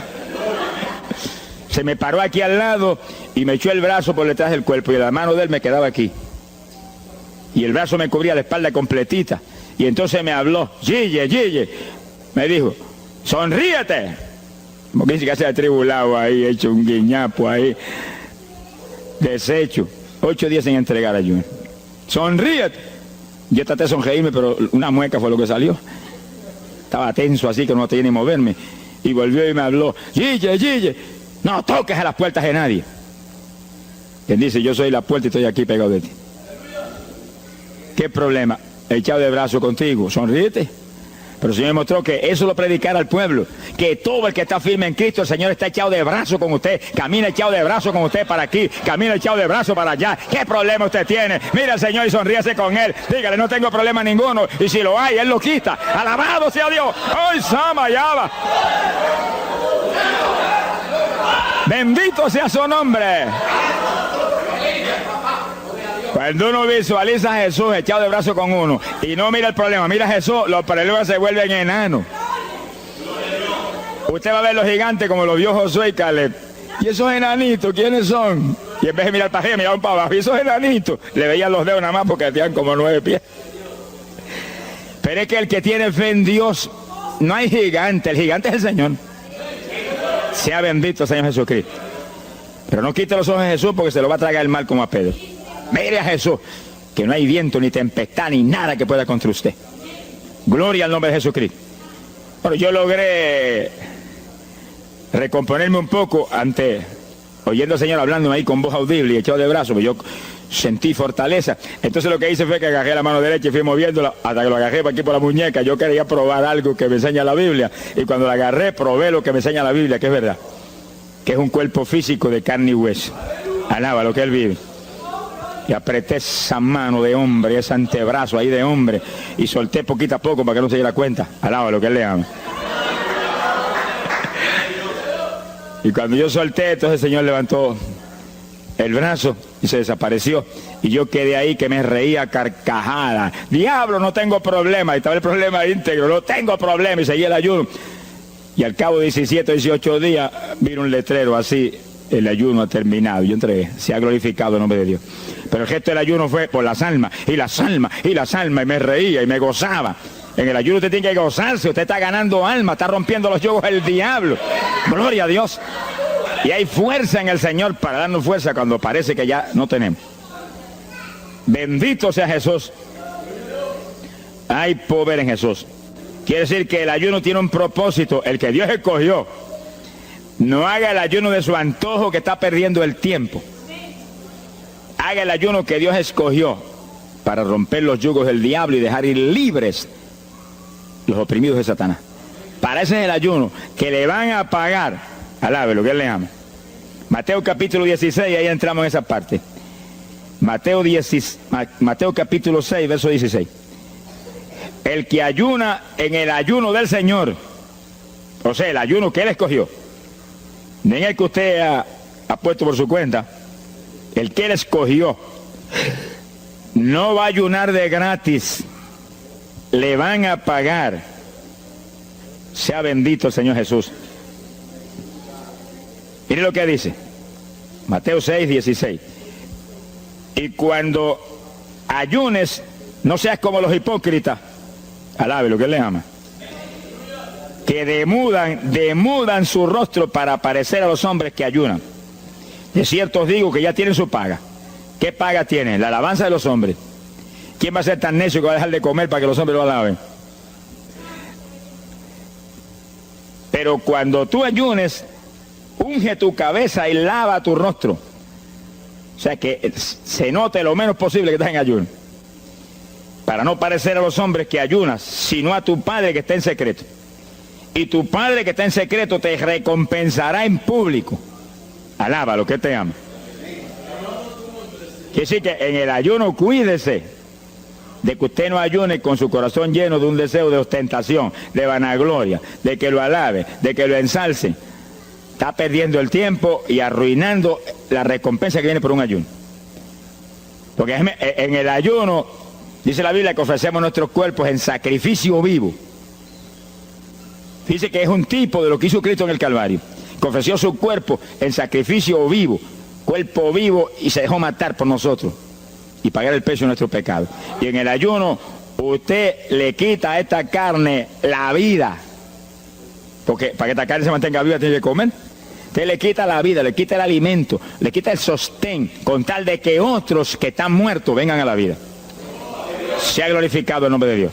Se me paró aquí al lado y me echó el brazo por detrás del cuerpo y la mano de él me quedaba aquí. Y el brazo me cubría la espalda completita. Y entonces me habló, Gille, me dijo, sonríete. Como que dice que se ha atribulado ahí, hecho un guiñapo ahí, deshecho. 8 días sin entregar ayuno. Sonríete. Yo traté de sonreírme, pero una mueca fue lo que salió. Estaba tenso así que no tenía ni moverme. Y volvió y me habló, Gille, no toques a las puertas de nadie. Él dice, yo soy la puerta y estoy aquí pegado de ti. ¿Qué problema? Echado de brazo contigo, sonríete. Pero el Señor me mostró que eso lo predicara al pueblo, que todo el que está firme en Cristo, el Señor está echado de brazo con usted, camina echado de brazo con usted para aquí, camina echado de brazo para allá. ¿Qué problema usted tiene? Mira al Señor y sonríase con Él, dígale, no tengo problema ninguno, y si lo hay, Él lo quita. Alabado sea Dios. ¡Ay, Sama, Yaba! Bendito sea su nombre. Cuando uno visualiza a Jesús echado de brazo con uno y no mira el problema, mira a Jesús, los problemas se vuelven enanos. Usted va a ver los gigantes como los vio Josué y Caleb. ¿Y esos enanitos quiénes son? Y en vez de mirar para arriba, miraban para abajo. ¿Y esos enanitos? Le veían los dedos nada más porque tenían como 9 pies. Pero es que el que tiene fe en Dios, no hay gigante, el gigante es el Señor. Sea bendito el Señor Jesucristo. Pero no quite los ojos de Jesús porque se lo va a tragar el mal como a Pedro. Mire a Jesús, que no hay viento, ni tempestad, ni nada que pueda contra usted. Gloria al nombre de Jesucristo. Bueno, yo logré recomponerme un poco oyendo al Señor hablándome ahí con voz audible y echado de brazos, pues yo sentí fortaleza. Entonces lo que hice fue que agarré la mano derecha y fui moviéndola hasta que lo agarré por aquí por la muñeca. Yo quería probar algo que me enseña la Biblia, y cuando la agarré probé lo que me enseña la Biblia, que es verdad, que es un cuerpo físico de carne y hueso. Alaba lo que Él vive. Y apreté esa mano de hombre, ese antebrazo ahí de hombre, y solté poquito a poco para que no se diera cuenta. Alaba lo que Él le ama. Y cuando yo solté, entonces el Señor levantó el brazo y se desapareció. Y yo quedé ahí que me reía a carcajada. Diablo, no tengo problema. Y estaba el problema íntegro, no tengo problema. Y seguí el ayuno. Y al cabo de 17 o 18 días, vino un letrero así: el ayuno ha terminado. Yo entregué, se ha glorificado el nombre de Dios. Pero el gesto del ayuno fue por las almas, y las almas, y las almas, y me reía y me gozaba. En el ayuno usted tiene que gozarse, usted está ganando alma, está rompiendo los yugos del diablo. Gloria a Dios. Y hay fuerza en el Señor para darnos fuerza cuando parece que ya no tenemos. Bendito sea Jesús. Hay poder en Jesús. Quiere decir que el ayuno tiene un propósito, el que Dios escogió. No haga el ayuno de su antojo, que está perdiendo el tiempo. Haga el ayuno que Dios escogió para romper los yugos del diablo y dejar ir libres los oprimidos de Satanás. Para ese es el ayuno que le van a pagar. Alabe lo que Él le ama. Mateo capítulo 16, ahí entramos en esa parte. Mateo capítulo 6, verso 16. El que ayuna en el ayuno del Señor, o sea, el ayuno que Él escogió, no en el que usted ha puesto por su cuenta, el que Él escogió, no va a ayunar de gratis. le van a pagar. Sea bendito el Señor Jesús. Mire lo que dice. Mateo 6, 16. Y cuando ayunes, no seas como los hipócritas. Alabe lo que él le ama. Que demudan su rostro para parecer a los hombres que ayunan. De cierto os digo que ya tienen su paga. ¿Qué paga tienen? La alabanza de los hombres. ¿Quién va a ser tan necio que va a dejar de comer para que los hombres lo alaben? Pero cuando tú ayunes, unge tu cabeza y lava tu rostro. O sea, que se note lo menos posible que estás en ayuno. Para no parecer a los hombres que ayunas, sino a tu Padre que está en secreto. Y tu Padre que está en secreto te recompensará en público. Alábalo, que te ama. Quiere decir que en el ayuno cuídese de que usted no ayune con su corazón lleno de un deseo de ostentación, de vanagloria, de que lo alabe, de que lo ensalce. Está perdiendo el tiempo y arruinando la recompensa que viene por un ayuno. Porque en el ayuno, dice la Biblia que ofrecemos nuestros cuerpos en sacrificio vivo. Dice que es un tipo de lo que hizo Cristo en el Calvario, que ofreció su cuerpo en sacrificio vivo, cuerpo vivo, y se dejó matar por nosotros y pagar el precio de nuestro pecado. Y en el ayuno usted le quita a esta carne la vida, porque para que esta carne se mantenga viva tiene que comer. Usted le quita la vida, le quita el alimento, le quita el sostén, con tal de que otros que están muertos vengan a la vida. Sea glorificado el nombre de Dios.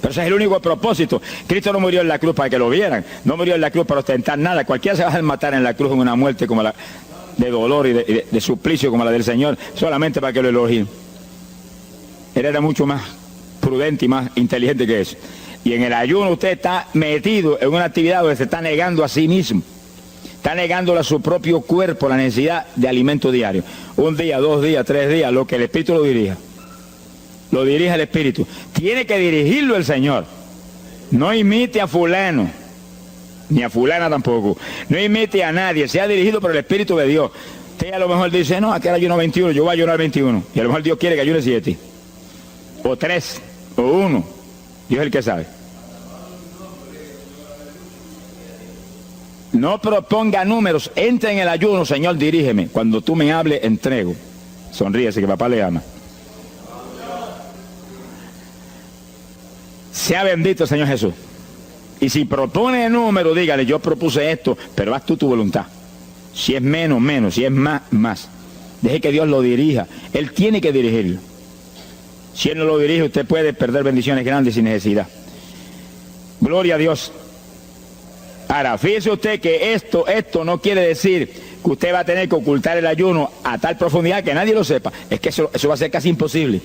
Pero ese es el único propósito. Cristo no murió en la cruz para que lo vieran, no murió en la cruz para ostentar nada. Cualquiera se va a matar en la cruz en una muerte como la de dolor y de suplicio como la del Señor, solamente para que lo elogien. Él era mucho más prudente y más inteligente que eso. Y en el ayuno usted está metido en una actividad donde se está negando a sí mismo. Está negándole a su propio cuerpo la necesidad de alimento diario. Un día, 2 días, 3 días, lo que el Espíritu lo dirija. Lo dirige el Espíritu. Tiene que dirigirlo el Señor. No imite a fulano, ni a fulana tampoco. No imite a nadie, sea dirigido por el Espíritu de Dios. Usted a lo mejor dice, no, aquí ayuno 21, yo voy a ayunar 21. Y a lo mejor Dios quiere que ayune 7. O 3, o 1. Dios es el que sabe. No proponga números, entre en el ayuno, Señor, dirígeme. Cuando tú me hables, entrego. Sonríese que papá le ama. Sea bendito el Señor Jesús. Y si propone número, dígale, yo propuse esto, pero haz tú tu voluntad. Si es menos, menos. Si es más, más. Deje que Dios lo dirija. Él tiene que dirigirlo. Si Él no lo dirige, usted puede perder bendiciones grandes sin necesidad. Gloria a Dios. Ahora, fíjese usted que esto no quiere decir que usted va a tener que ocultar el ayuno a tal profundidad que nadie lo sepa. Es que eso va a ser casi imposible.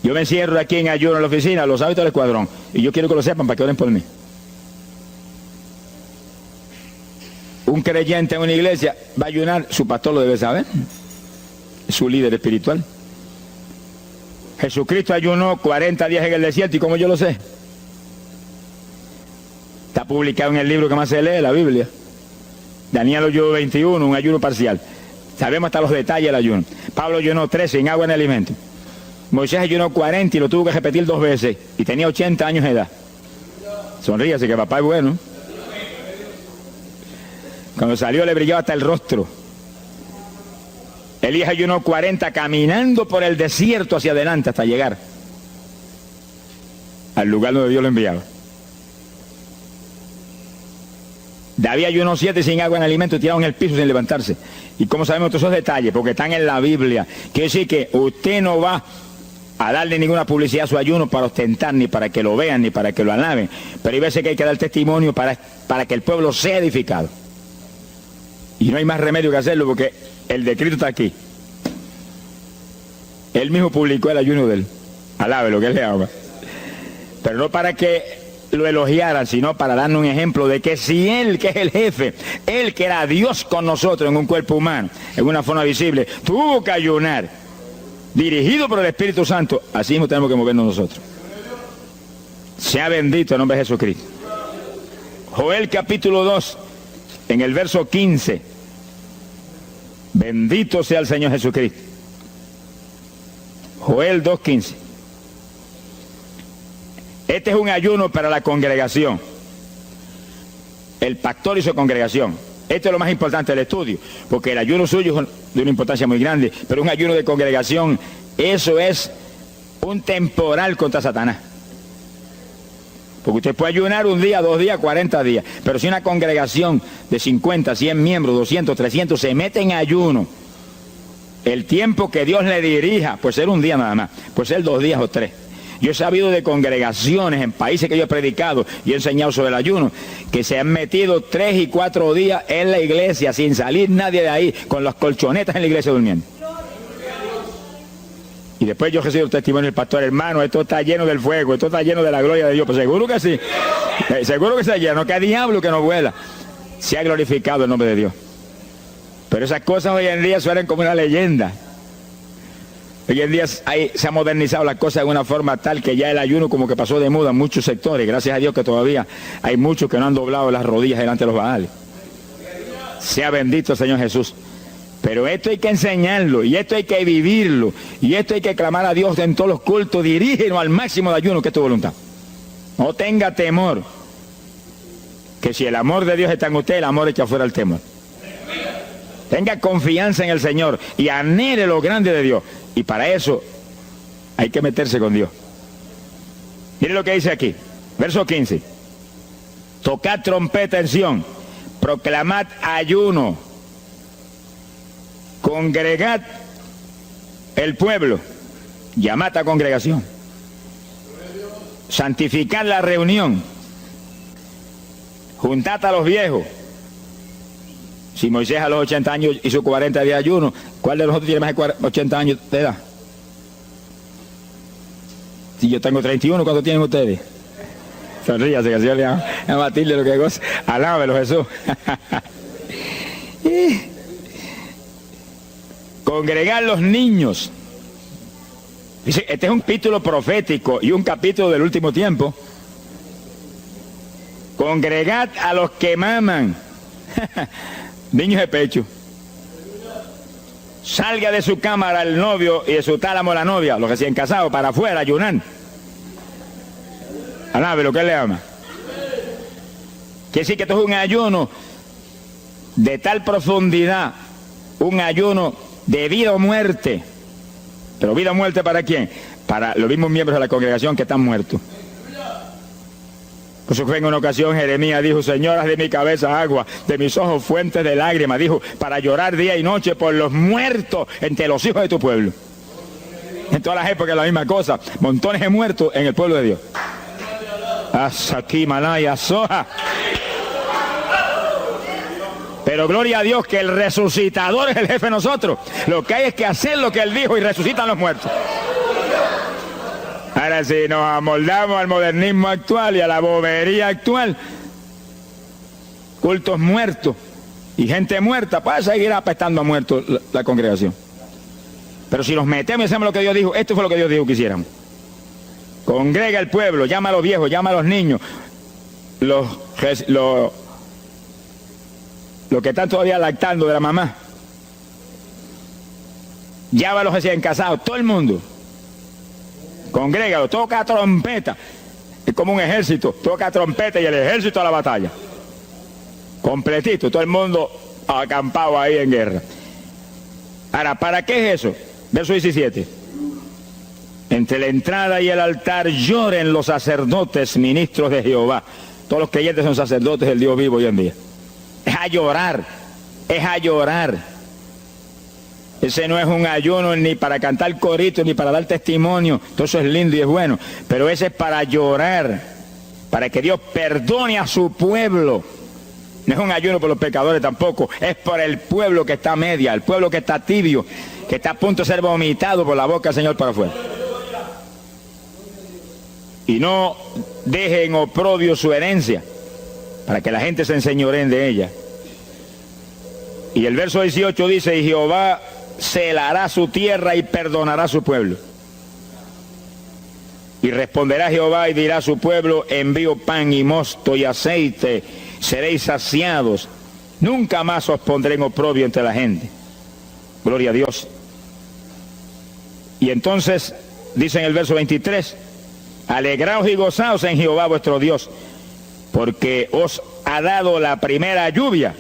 Yo me encierro aquí en ayuno en la oficina, los hábitos del escuadrón, y yo quiero que lo sepan para que oren por mí. Un creyente en una iglesia va a ayunar, su pastor lo debe saber, es su líder espiritual. Jesucristo ayunó 40 días en el desierto, ¿y cómo yo lo sé? Está publicado en el libro que más se lee, la Biblia. Daniel ayunó 21, un ayuno parcial. Sabemos hasta los detalles del ayuno. Pablo ayunó 13, sin agua ni alimento. Moisés ayunó 40 y lo tuvo que repetir 2 veces. Y tenía 80 años de edad. Sonríase que papá es bueno. Cuando salió le brillaba hasta el rostro. Elías ayunó 40 caminando por el desierto hacia adelante hasta llegar al lugar donde Dios lo enviaba. David ayunó 7 sin agua en alimento y tirado en el piso sin levantarse. ¿Y cómo sabemos todos esos detalles? Porque están en la Biblia. Quiere decir que usted no va a darle ninguna publicidad a su ayuno para ostentar, ni para que lo vean, ni para que lo alaben. Pero hay veces que hay que dar testimonio para que el pueblo sea edificado. Y no hay más remedio que hacerlo porque el decreto está aquí. Él mismo publicó el ayuno de él. Alabe lo que él le ama. Pero no para que lo elogiaran, sino para darnos un ejemplo de que si Él, que es el jefe, Él que era Dios con nosotros en un cuerpo humano, en una forma visible, tuvo que ayunar, dirigido por el Espíritu Santo, así mismo tenemos que movernos nosotros. Sea bendito el nombre de Jesucristo. Joel capítulo 2, en el verso 15. Bendito sea el Señor Jesucristo. Joel 2:15. Este es un ayuno para la congregación. El pastor y su congregación. Esto es lo más importante del estudio, porque el ayuno suyo es de una importancia muy grande, pero un ayuno de congregación, eso es un temporal contra Satanás. Porque usted puede ayunar un día, 2 días, 40 días, pero si una congregación de 50, 100 miembros, 200, 300 se mete en ayuno, el tiempo que Dios le dirija, puede ser un día nada más, puede ser 2 días o 3. Yo he sabido de congregaciones en países que yo he predicado y he enseñado sobre el ayuno, que se han metido 3 y 4 días en la iglesia sin salir nadie de ahí, con las colchonetas en la iglesia durmiendo. Y después yo recibo el testimonio del pastor: hermano, esto está lleno del fuego, esto está lleno de la gloria de Dios. Pues seguro que sí, seguro que está lleno, que hay diablo que no vuela. Se ha glorificado el nombre de Dios. Pero esas cosas hoy en día suenan como una leyenda. Hoy en día se ha modernizado la cosa de una forma tal que ya el ayuno como que pasó de moda en muchos sectores. Gracias a Dios que todavía hay muchos que no han doblado las rodillas delante de los Baales. Sea bendito el Señor Jesús. Pero esto hay que enseñarlo, y esto hay que vivirlo, y esto hay que clamar a Dios en todos los cultos: dirígenos al máximo de ayuno, que es tu voluntad. No tenga temor, que si el amor de Dios está en usted, el amor echa fuera el temor. Tenga confianza en el Señor y anhele lo grande de Dios. Y para eso hay que meterse con Dios. Mire lo que dice aquí, verso 15. Tocad trompeta en Sión, proclamad ayuno, congregad el pueblo, llamad a congregación, santificad la reunión, juntad a los viejos. Si Moisés a los 80 años hizo 40 días de ayuno, ¿cuál de nosotros tiene más de 80 años de edad? Si yo tengo 31, ¿cuánto tienen ustedes? Sonríase, que el Señor le a Matilde lo que goza. Alábelo, Jesús. Congregar los niños. Dice, este es un capítulo profético y un capítulo del último tiempo. Congregad a los que maman. Niños de pecho. Salga de su cámara el novio y de su tálamo la novia, los recién casados, para afuera, ayunar. Alabe lo que él le ama. Quiere decir que esto es un ayuno de tal profundidad, un ayuno de vida o muerte. Pero vida o muerte, ¿para quién? Para los mismos miembros de la congregación que están muertos. Por eso fue en una ocasión Jeremías dijo: señoras de mi cabeza agua, de mis ojos fuentes de lágrimas, dijo, para llorar día y noche por los muertos entre los hijos de tu pueblo. En todas las épocas la misma cosa, montones de muertos en el pueblo de Dios. Asaki Malaya Soja. Pero gloria a Dios que el resucitador es el jefe de nosotros. Lo que hay es que hacer lo que él dijo y resucitan los muertos. Ahora, si nos amoldamos al modernismo actual y a la bobería actual, cultos muertos y gente muerta, para seguir apestando a muertos la congregación. Pero si nos metemos y hacemos lo que Dios dijo, esto fue lo que Dios dijo que hiciéramos. Congrega el pueblo, llama a los viejos, llama a los niños, los que están todavía lactando de la mamá, llama a los recién casados, todo el mundo. Congrégalo, toca trompeta. Es como un ejército, toca trompeta y el ejército a la batalla. Completito, todo el mundo acampado ahí en guerra. Ahora, ¿para qué es eso? Verso 17. Entre la entrada y el altar lloren los sacerdotes, ministros de Jehová. Todos los creyentes son sacerdotes del Dios vivo hoy en día. Es a llorar, es a llorar. Ese no es un ayuno ni para cantar corito, ni para dar testimonio. Todo eso es lindo y es bueno. Pero ese es para llorar, para que Dios perdone a su pueblo. No es un ayuno por los pecadores tampoco. Es por el pueblo que está a media, el pueblo que está tibio, que está a punto de ser vomitado por la boca del Señor para afuera. Y no dejen oprobio su herencia, para que la gente se enseñoreen de ella. Y el verso 18 dice: y Jehová celará su tierra y perdonará su pueblo. Y responderá Jehová y dirá a su pueblo: envío pan y mosto y aceite, seréis saciados, nunca más os pondré en oprobio entre la gente. Gloria a Dios. Y entonces dice en el verso 23: alegraos y gozaos en Jehová vuestro Dios, porque os ha dado la primera lluvia,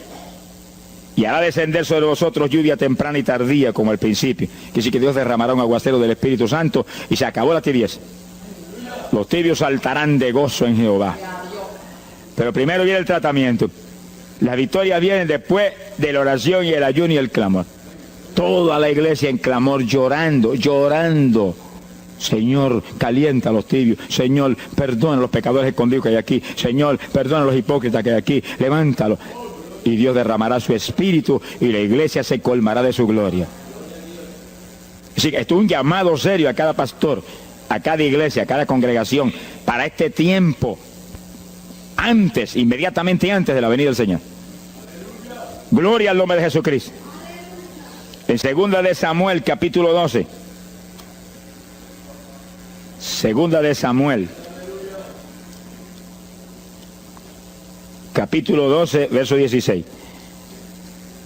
y hará descender sobre vosotros lluvia temprana y tardía, como al principio. Quiere decir que Dios derramará un aguacero del Espíritu Santo, y se acabó la tibieza. Los tibios saltarán de gozo en Jehová. Pero primero viene el tratamiento. Las victorias vienen después de la oración y el ayuno y el clamor. Toda la iglesia en clamor, llorando, llorando. Señor, calienta a los tibios. Señor, perdona a los pecadores escondidos que hay aquí. Señor, perdona a los hipócritas que hay aquí. Levántalo. Y Dios derramará su espíritu y la iglesia se colmará de su gloria. Así que esto es un llamado serio a cada pastor, a cada iglesia, a cada congregación, para este tiempo, antes, inmediatamente antes de la venida del Señor. Gloria al nombre de Jesucristo. En 2 de Samuel, capítulo 12. 2 de Samuel, capítulo 12, verso 16.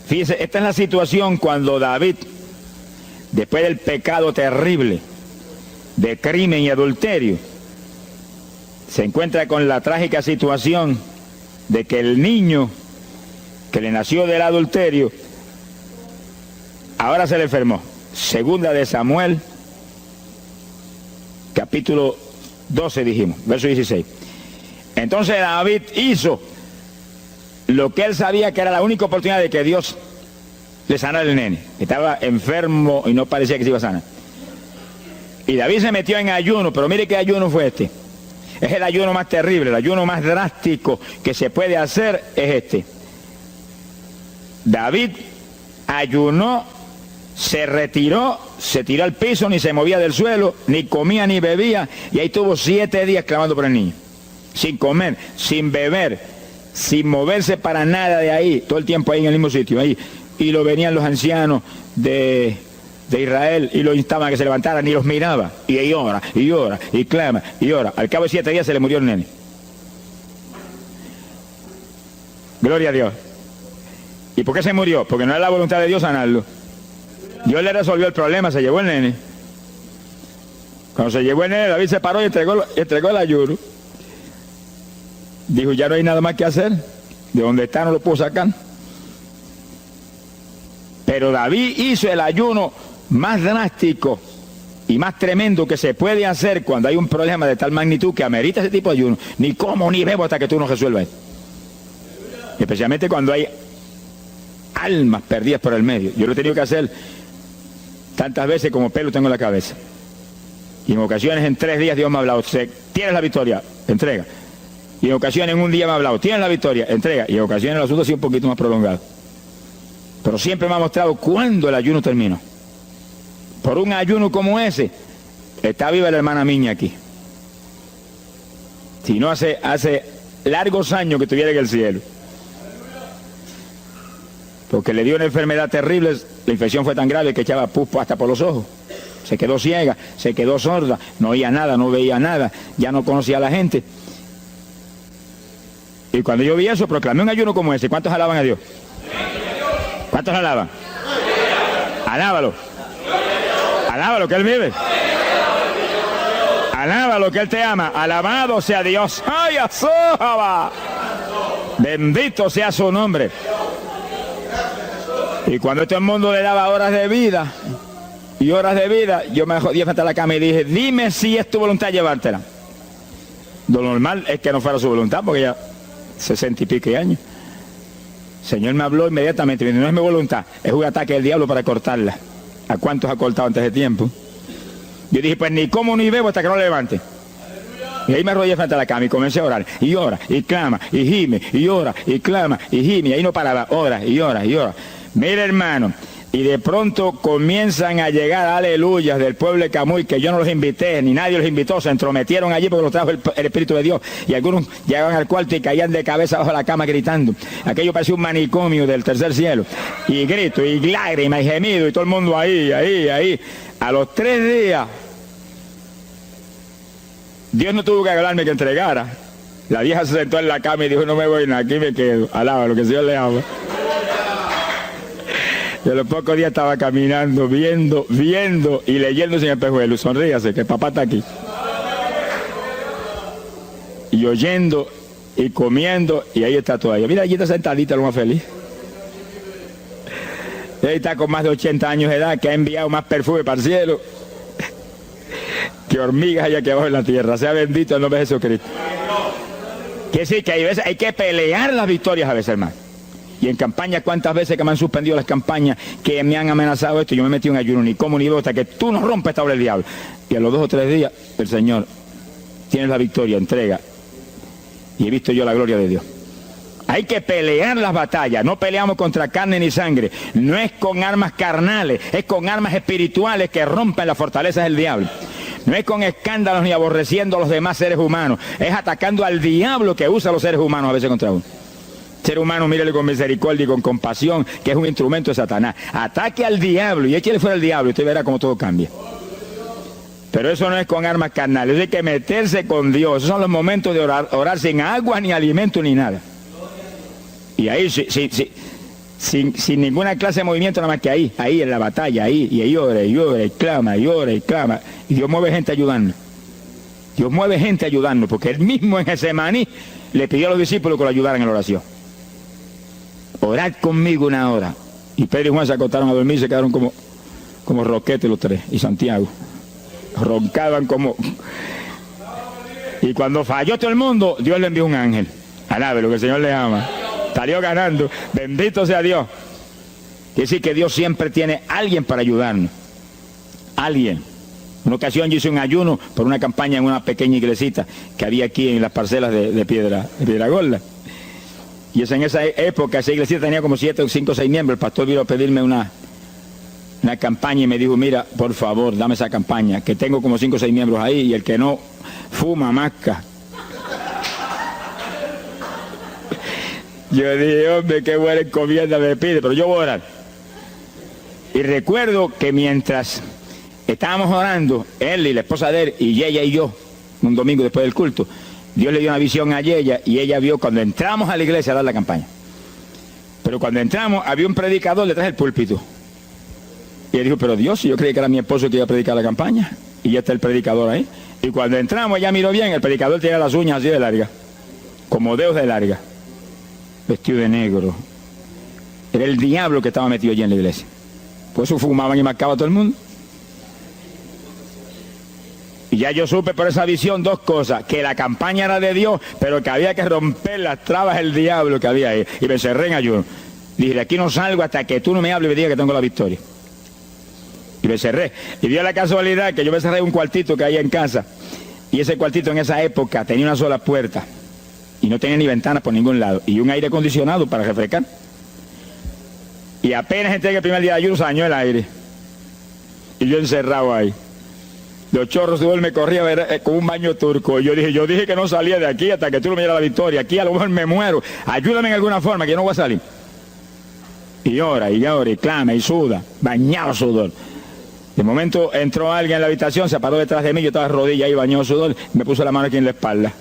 Fíjense, esta es la situación cuando David, después del pecado terrible de crimen y adulterio, se encuentra con la trágica situación de que el niño que le nació del adulterio ahora se le enfermó. 2 de Samuel, capítulo 12 dijimos, verso 16. Entonces David hizo lo que él sabía que era la única oportunidad de que Dios le sanara al nene. Estaba enfermo y no parecía que se iba a sanar. Y David se metió en ayuno, pero mire qué ayuno fue este. Es el ayuno más terrible, el ayuno más drástico que se puede hacer es este. David ayunó, se retiró, se tiró al piso, ni se movía del suelo, ni comía ni bebía, y ahí tuvo 7 días clamando por el niño. Sin comer, sin beber, sin moverse para nada de ahí, todo el tiempo ahí en el mismo sitio, ahí. Y lo venían los ancianos de Israel y lo instaban a que se levantara, ni los miraba. Y ahí ora, y ora, y clama, y ora. Al cabo de 7 días se le murió el nene. Gloria a Dios. ¿Y por qué se murió? Porque no era la voluntad de Dios sanarlo. Dios le resolvió el problema, se llevó el nene. Cuando se llevó el nene, David se paró y entregó el ayuno. Dijo, ya no hay nada más que hacer. De donde está no lo puedo sacar. Pero David hizo el ayuno más drástico y más tremendo que se puede hacer cuando hay un problema de tal magnitud que amerita ese tipo de ayuno. Ni como ni bebo hasta que tú no resuelvas. Especialmente cuando hay almas perdidas por el medio. Yo lo he tenido que hacer tantas veces como pelo tengo en la cabeza. Y en ocasiones en 3 días Dios me ha hablado, tienes la victoria, entrega. Y en ocasiones en un día me ha hablado, tienes la victoria, entrega. Y en ocasiones el asunto ha sido un poquito más prolongado. Pero siempre me ha mostrado cuándo el ayuno terminó. Por un ayuno como ese, está viva la hermana Miña aquí. Si no hace largos años que estuviera en el cielo. Porque le dio una enfermedad terrible, la infección fue tan grave que echaba pus hasta por los ojos. Se quedó ciega, se quedó sorda, no oía nada, no veía nada, ya no conocía a la gente. Y cuando yo vi eso, proclamé un ayuno como ese. ¿Cuántos alaban a Dios? ¿Cuántos alaban? Alábalo. Alábalo, que Él vive. Alábalo, que Él te ama. Alabado sea Dios. ¡Ay, azójaba! Bendito sea su nombre. Y cuando todo el mundo le daba horas de vida y horas de vida, yo me jodí frente a la cama y dije, dime si es tu voluntad llevártela. Lo normal es que no fuera su voluntad, porque ya 60 y pico años. El Señor me habló inmediatamente, no es mi voluntad, es un ataque del diablo para cortarla. ¿A cuántos ha cortado antes de tiempo? Yo dije, pues ni como ni bebo hasta que no le levante. Y ahí me arrodillé frente a la cama y comencé a orar. Y ora, y clama, y gime, y ora, y clama, y gime. Y ahí no paraba, ora, y ora, y ora. Mira, hermano, y de pronto comienzan a llegar aleluyas del pueblo de Camuy, que yo no los invité, ni nadie los invitó, se entrometieron allí porque los trajo el Espíritu de Dios, y algunos llegaban al cuarto y caían de cabeza bajo la cama gritando. Aquello parecía un manicomio del tercer cielo, y grito, y lágrimas, y gemido, y todo el mundo ahí. A los 3 días, Dios no tuvo que hablarme que entregara. La vieja se sentó en la cama y dijo, no me voy nada, aquí me quedo. Alaba lo que el Señor le ama. Y a los pocos días estaba caminando, viendo y leyendo sin espejuelos. Sonríase, que papá está aquí. y oyendo y comiendo, y ahí está todavía. Mira, allí está sentadita, lo más feliz. Ella está con más de 80 años de edad, que ha enviado más perfume para el cielo que hormigas hay aquí abajo en la tierra. Sea bendito el nombre de Jesucristo. Que sí, que hay que pelear las victorias a veces, hermano. Y en campaña, ¿cuántas veces que me han suspendido las campañas, que me han amenazado esto? Yo me he metido en ayuno, ni como ni bebo, hasta que tú no rompes esta obra del diablo. Y a los 2 o 3 días, el Señor tiene la victoria, entrega. Y he visto yo la gloria de Dios. Hay que pelear las batallas, no peleamos contra carne ni sangre, no es con armas carnales, es con armas espirituales que rompen las fortalezas del diablo. No es con escándalos ni aborreciendo a los demás seres humanos, es atacando al diablo que usa a los seres humanos a veces contra uno. Ser humano, mírele con misericordia y con compasión, que es un instrumento de Satanás. Ataque al diablo y échale fuera al diablo y usted verá cómo todo cambia. Pero eso no es con armas carnales, hay que meterse con Dios. Esos son los momentos de orar sin agua, ni alimento, ni nada. Y ahí, sin ninguna clase de movimiento, nada más que ahí en la batalla, y ahí ora, y clama, y ora, y clama. Y Dios mueve gente ayudando. Dios mueve gente ayudando, porque Él mismo en Getsemaní le pidió a los discípulos que lo ayudaran en la oración. Orad conmigo 1 hora. Y Pedro y Juan se acostaron a dormir y se quedaron como roquetes los 3. Y Santiago. Roncaban como... Y cuando falló todo el mundo, Dios le envió un ángel. Alabe lo que el Señor le ama. Salió ganando. Bendito sea Dios. Quiere decir que Dios siempre tiene alguien para ayudarnos. Alguien. Una ocasión yo hice un ayuno por una campaña en una pequeña iglesita que había aquí en las parcelas de Piedra Gorda. Y en esa época esa iglesia tenía como 5 o 6 miembros. El pastor vino a pedirme una campaña y me dijo, mira, por favor, dame esa campaña, que tengo como 5 o 6 miembros ahí y el que no fuma, masca. Yo dije, hombre, qué buena encomienda me pide, pero yo voy a orar. Y recuerdo que mientras estábamos orando, él y la esposa de él, y ella y yo, un domingo después del culto, Dios le dio una visión a ella y ella vio cuando entramos a la iglesia a dar la campaña. Pero cuando entramos había un predicador detrás del púlpito. Y él dijo, pero Dios, yo creí que era mi esposo que iba a predicar la campaña. Y ya está el predicador ahí. Y cuando entramos, ella miró bien, el predicador tenía las uñas así de largas, como dedos de larga, vestido de negro. Era el diablo que estaba metido allí en la iglesia. Por eso fumaban y marcaban a todo el mundo. Y ya yo supe por esa visión 2 cosas, que la campaña era de Dios, pero que había que romper las trabas del diablo que había ahí. Y me cerré en ayuno. Dije, de aquí no salgo hasta que tú no me hables y me digas que tengo la victoria. Y me cerré. Y dio la casualidad que yo me cerré en un cuartito que había en casa. Y ese cuartito en esa época tenía una sola puerta. Y no tenía ni ventanas por ningún lado. Y un aire acondicionado para refrescar. Y apenas entré en el primer día de ayuno, se dañó el aire. Y yo encerrado ahí. Los chorros de me corría a ver con un baño turco. Y yo dije que no salía de aquí hasta que tú no me dieras la victoria. Aquí a lo mejor me muero. Ayúdame en alguna forma que yo no voy a salir. Y ora, y clama, y suda. Bañado sudor. De momento entró alguien en la habitación, se paró detrás de mí, yo estaba de rodillas ahí, bañado sudor, me puso la mano aquí en la espalda.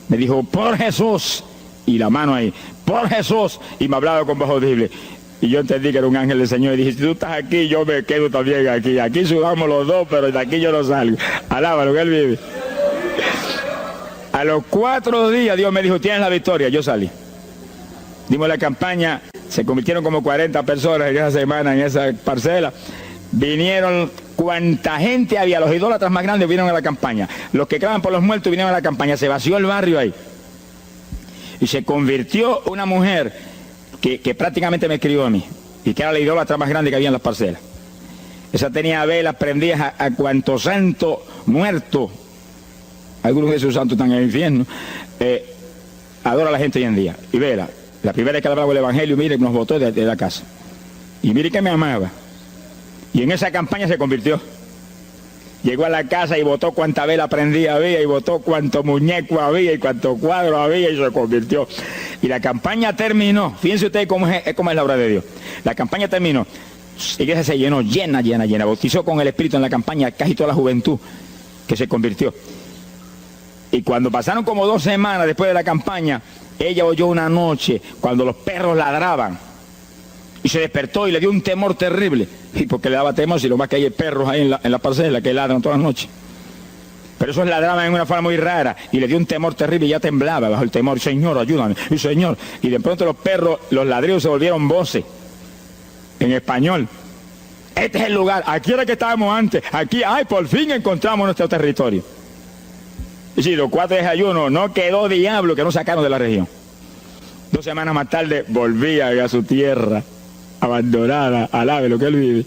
Me dijo, por Jesús. Y la mano ahí, por Jesús. Y me hablaba con voz audible. Y yo entendí que era un ángel del Señor y dije, si tú estás aquí, yo me quedo también aquí. Aquí sudamos los 2, pero de aquí yo no salgo. Alábalo, que Él vive. A los 4 días Dios me dijo, tienes la victoria. Yo salí. Dimos la campaña, se convirtieron como 40 personas en esa semana, en esa parcela. Vinieron cuanta gente había, los idólatras más grandes vinieron a la campaña. Los que claman por los muertos vinieron a la campaña. Se vació el barrio ahí. Y se convirtió una mujer que prácticamente me crió a mí, y que era la idólatra más grande que había en las parcelas. Esa tenía velas prendidas a cuanto santo muerto, algunos de esos santos están en el infierno, adora a la gente hoy en día. Y vela, la primera vez que hablaba el evangelio, mire, nos botó de la casa. Y mire que me amaba. Y en esa campaña se convirtió. Llegó a la casa y botó cuanta vela prendida había, y botó cuanto muñeco había, y cuanto cuadro había, y se convirtió. Y la campaña terminó. Fíjense ustedes cómo es la obra de Dios. La campaña terminó. La iglesia se llenó, llena. Bautizó con el Espíritu en la campaña casi toda la juventud que se convirtió. Y cuando pasaron como 2 semanas después de la campaña, ella oyó una noche cuando los perros ladraban. Y se despertó y le dio un temor terrible. Y porque le daba temor, si lo más que hay perros ahí en la parcela que ladran todas las noches. Pero Pero esos ladraban en una forma muy rara y le dio un temor terrible y ya temblaba bajo el temor. Señor, ayúdame, y Señor. Y de pronto los perros, los ladridos se volvieron voces en español. Este es el lugar, aquí era que estábamos antes, aquí, ay, por fin encontramos nuestro territorio. Y si los 4 días de ayuno, no quedó diablo que no sacaron de la región. 2 semanas más tarde volvía a su tierra, abandonada, alabe lo que él vive.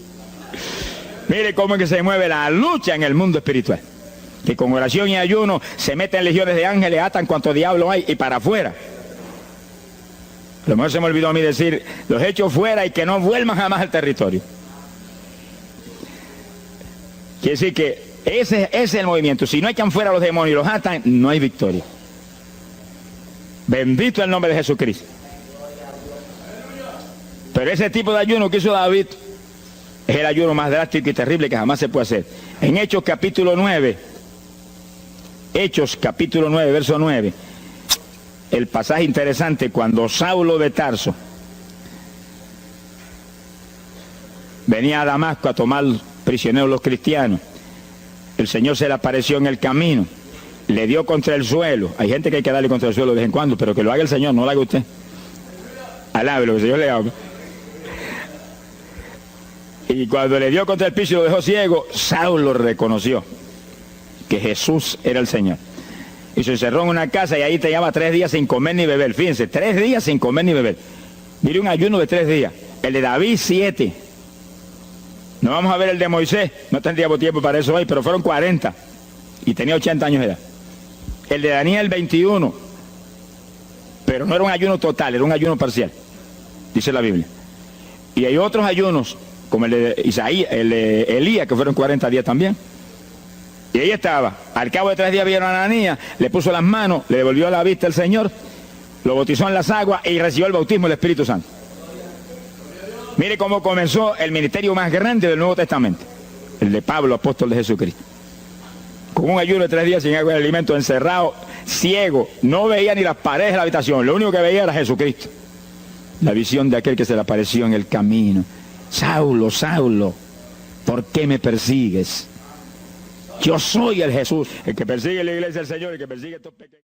Mire cómo es que se mueve la lucha en el mundo espiritual. Que con oración y ayuno se meten legiones de ángeles, atan cuanto diablo hay y para afuera. A lo mejor se me olvidó a mí decir, los echo fuera y que no vuelvan jamás al territorio. Quiere decir que ese es el movimiento. Si no echan fuera a los demonios y los atan, no hay victoria. Bendito el nombre de Jesucristo. Pero ese tipo de ayuno que hizo David es el ayuno más drástico y terrible que jamás se puede hacer. En Hechos capítulo 9, verso 9, el pasaje interesante, cuando Saulo de Tarso venía a Damasco a tomar prisioneros los cristianos, el Señor se le apareció en el camino, le dio contra el suelo. Hay gente que hay que darle contra el suelo de vez en cuando, pero que lo haga el Señor, no lo haga usted. Alabe lo que el Señor le haga. Y cuando le dio contra el piso y lo dejó ciego, Saulo reconoció que Jesús era el Señor. Y se encerró en una casa y ahí te llevaba 3 días sin comer ni beber. Fíjense, 3 días sin comer ni beber. Mire, un ayuno de 3 días. El de David, 7. No vamos a ver el de Moisés, no tendríamos tiempo para eso hoy, pero fueron 40 y tenía 80 años de edad. El de Daniel, 21, pero no era un ayuno total, era un ayuno parcial, dice la Biblia. Y hay otros ayunos, como el de Isaías, el de Elías, que fueron 40 días también. Y ahí estaba, al cabo de 3 días vieron a Ananías, le puso las manos, le devolvió la vista al Señor, lo bautizó en las aguas y recibió el bautismo del Espíritu Santo. Mire cómo comenzó el ministerio más grande del Nuevo Testamento, el de Pablo, apóstol de Jesucristo. Con un ayuno de 3 días sin agua y alimento, encerrado, ciego, no veía ni las paredes de la habitación, lo único que veía era Jesucristo. La visión de aquel que se le apareció en el camino. Saulo, Saulo, ¿por qué me persigues? Yo soy el Jesús, el que persigue la iglesia del Señor, el que persigue estos pequeños.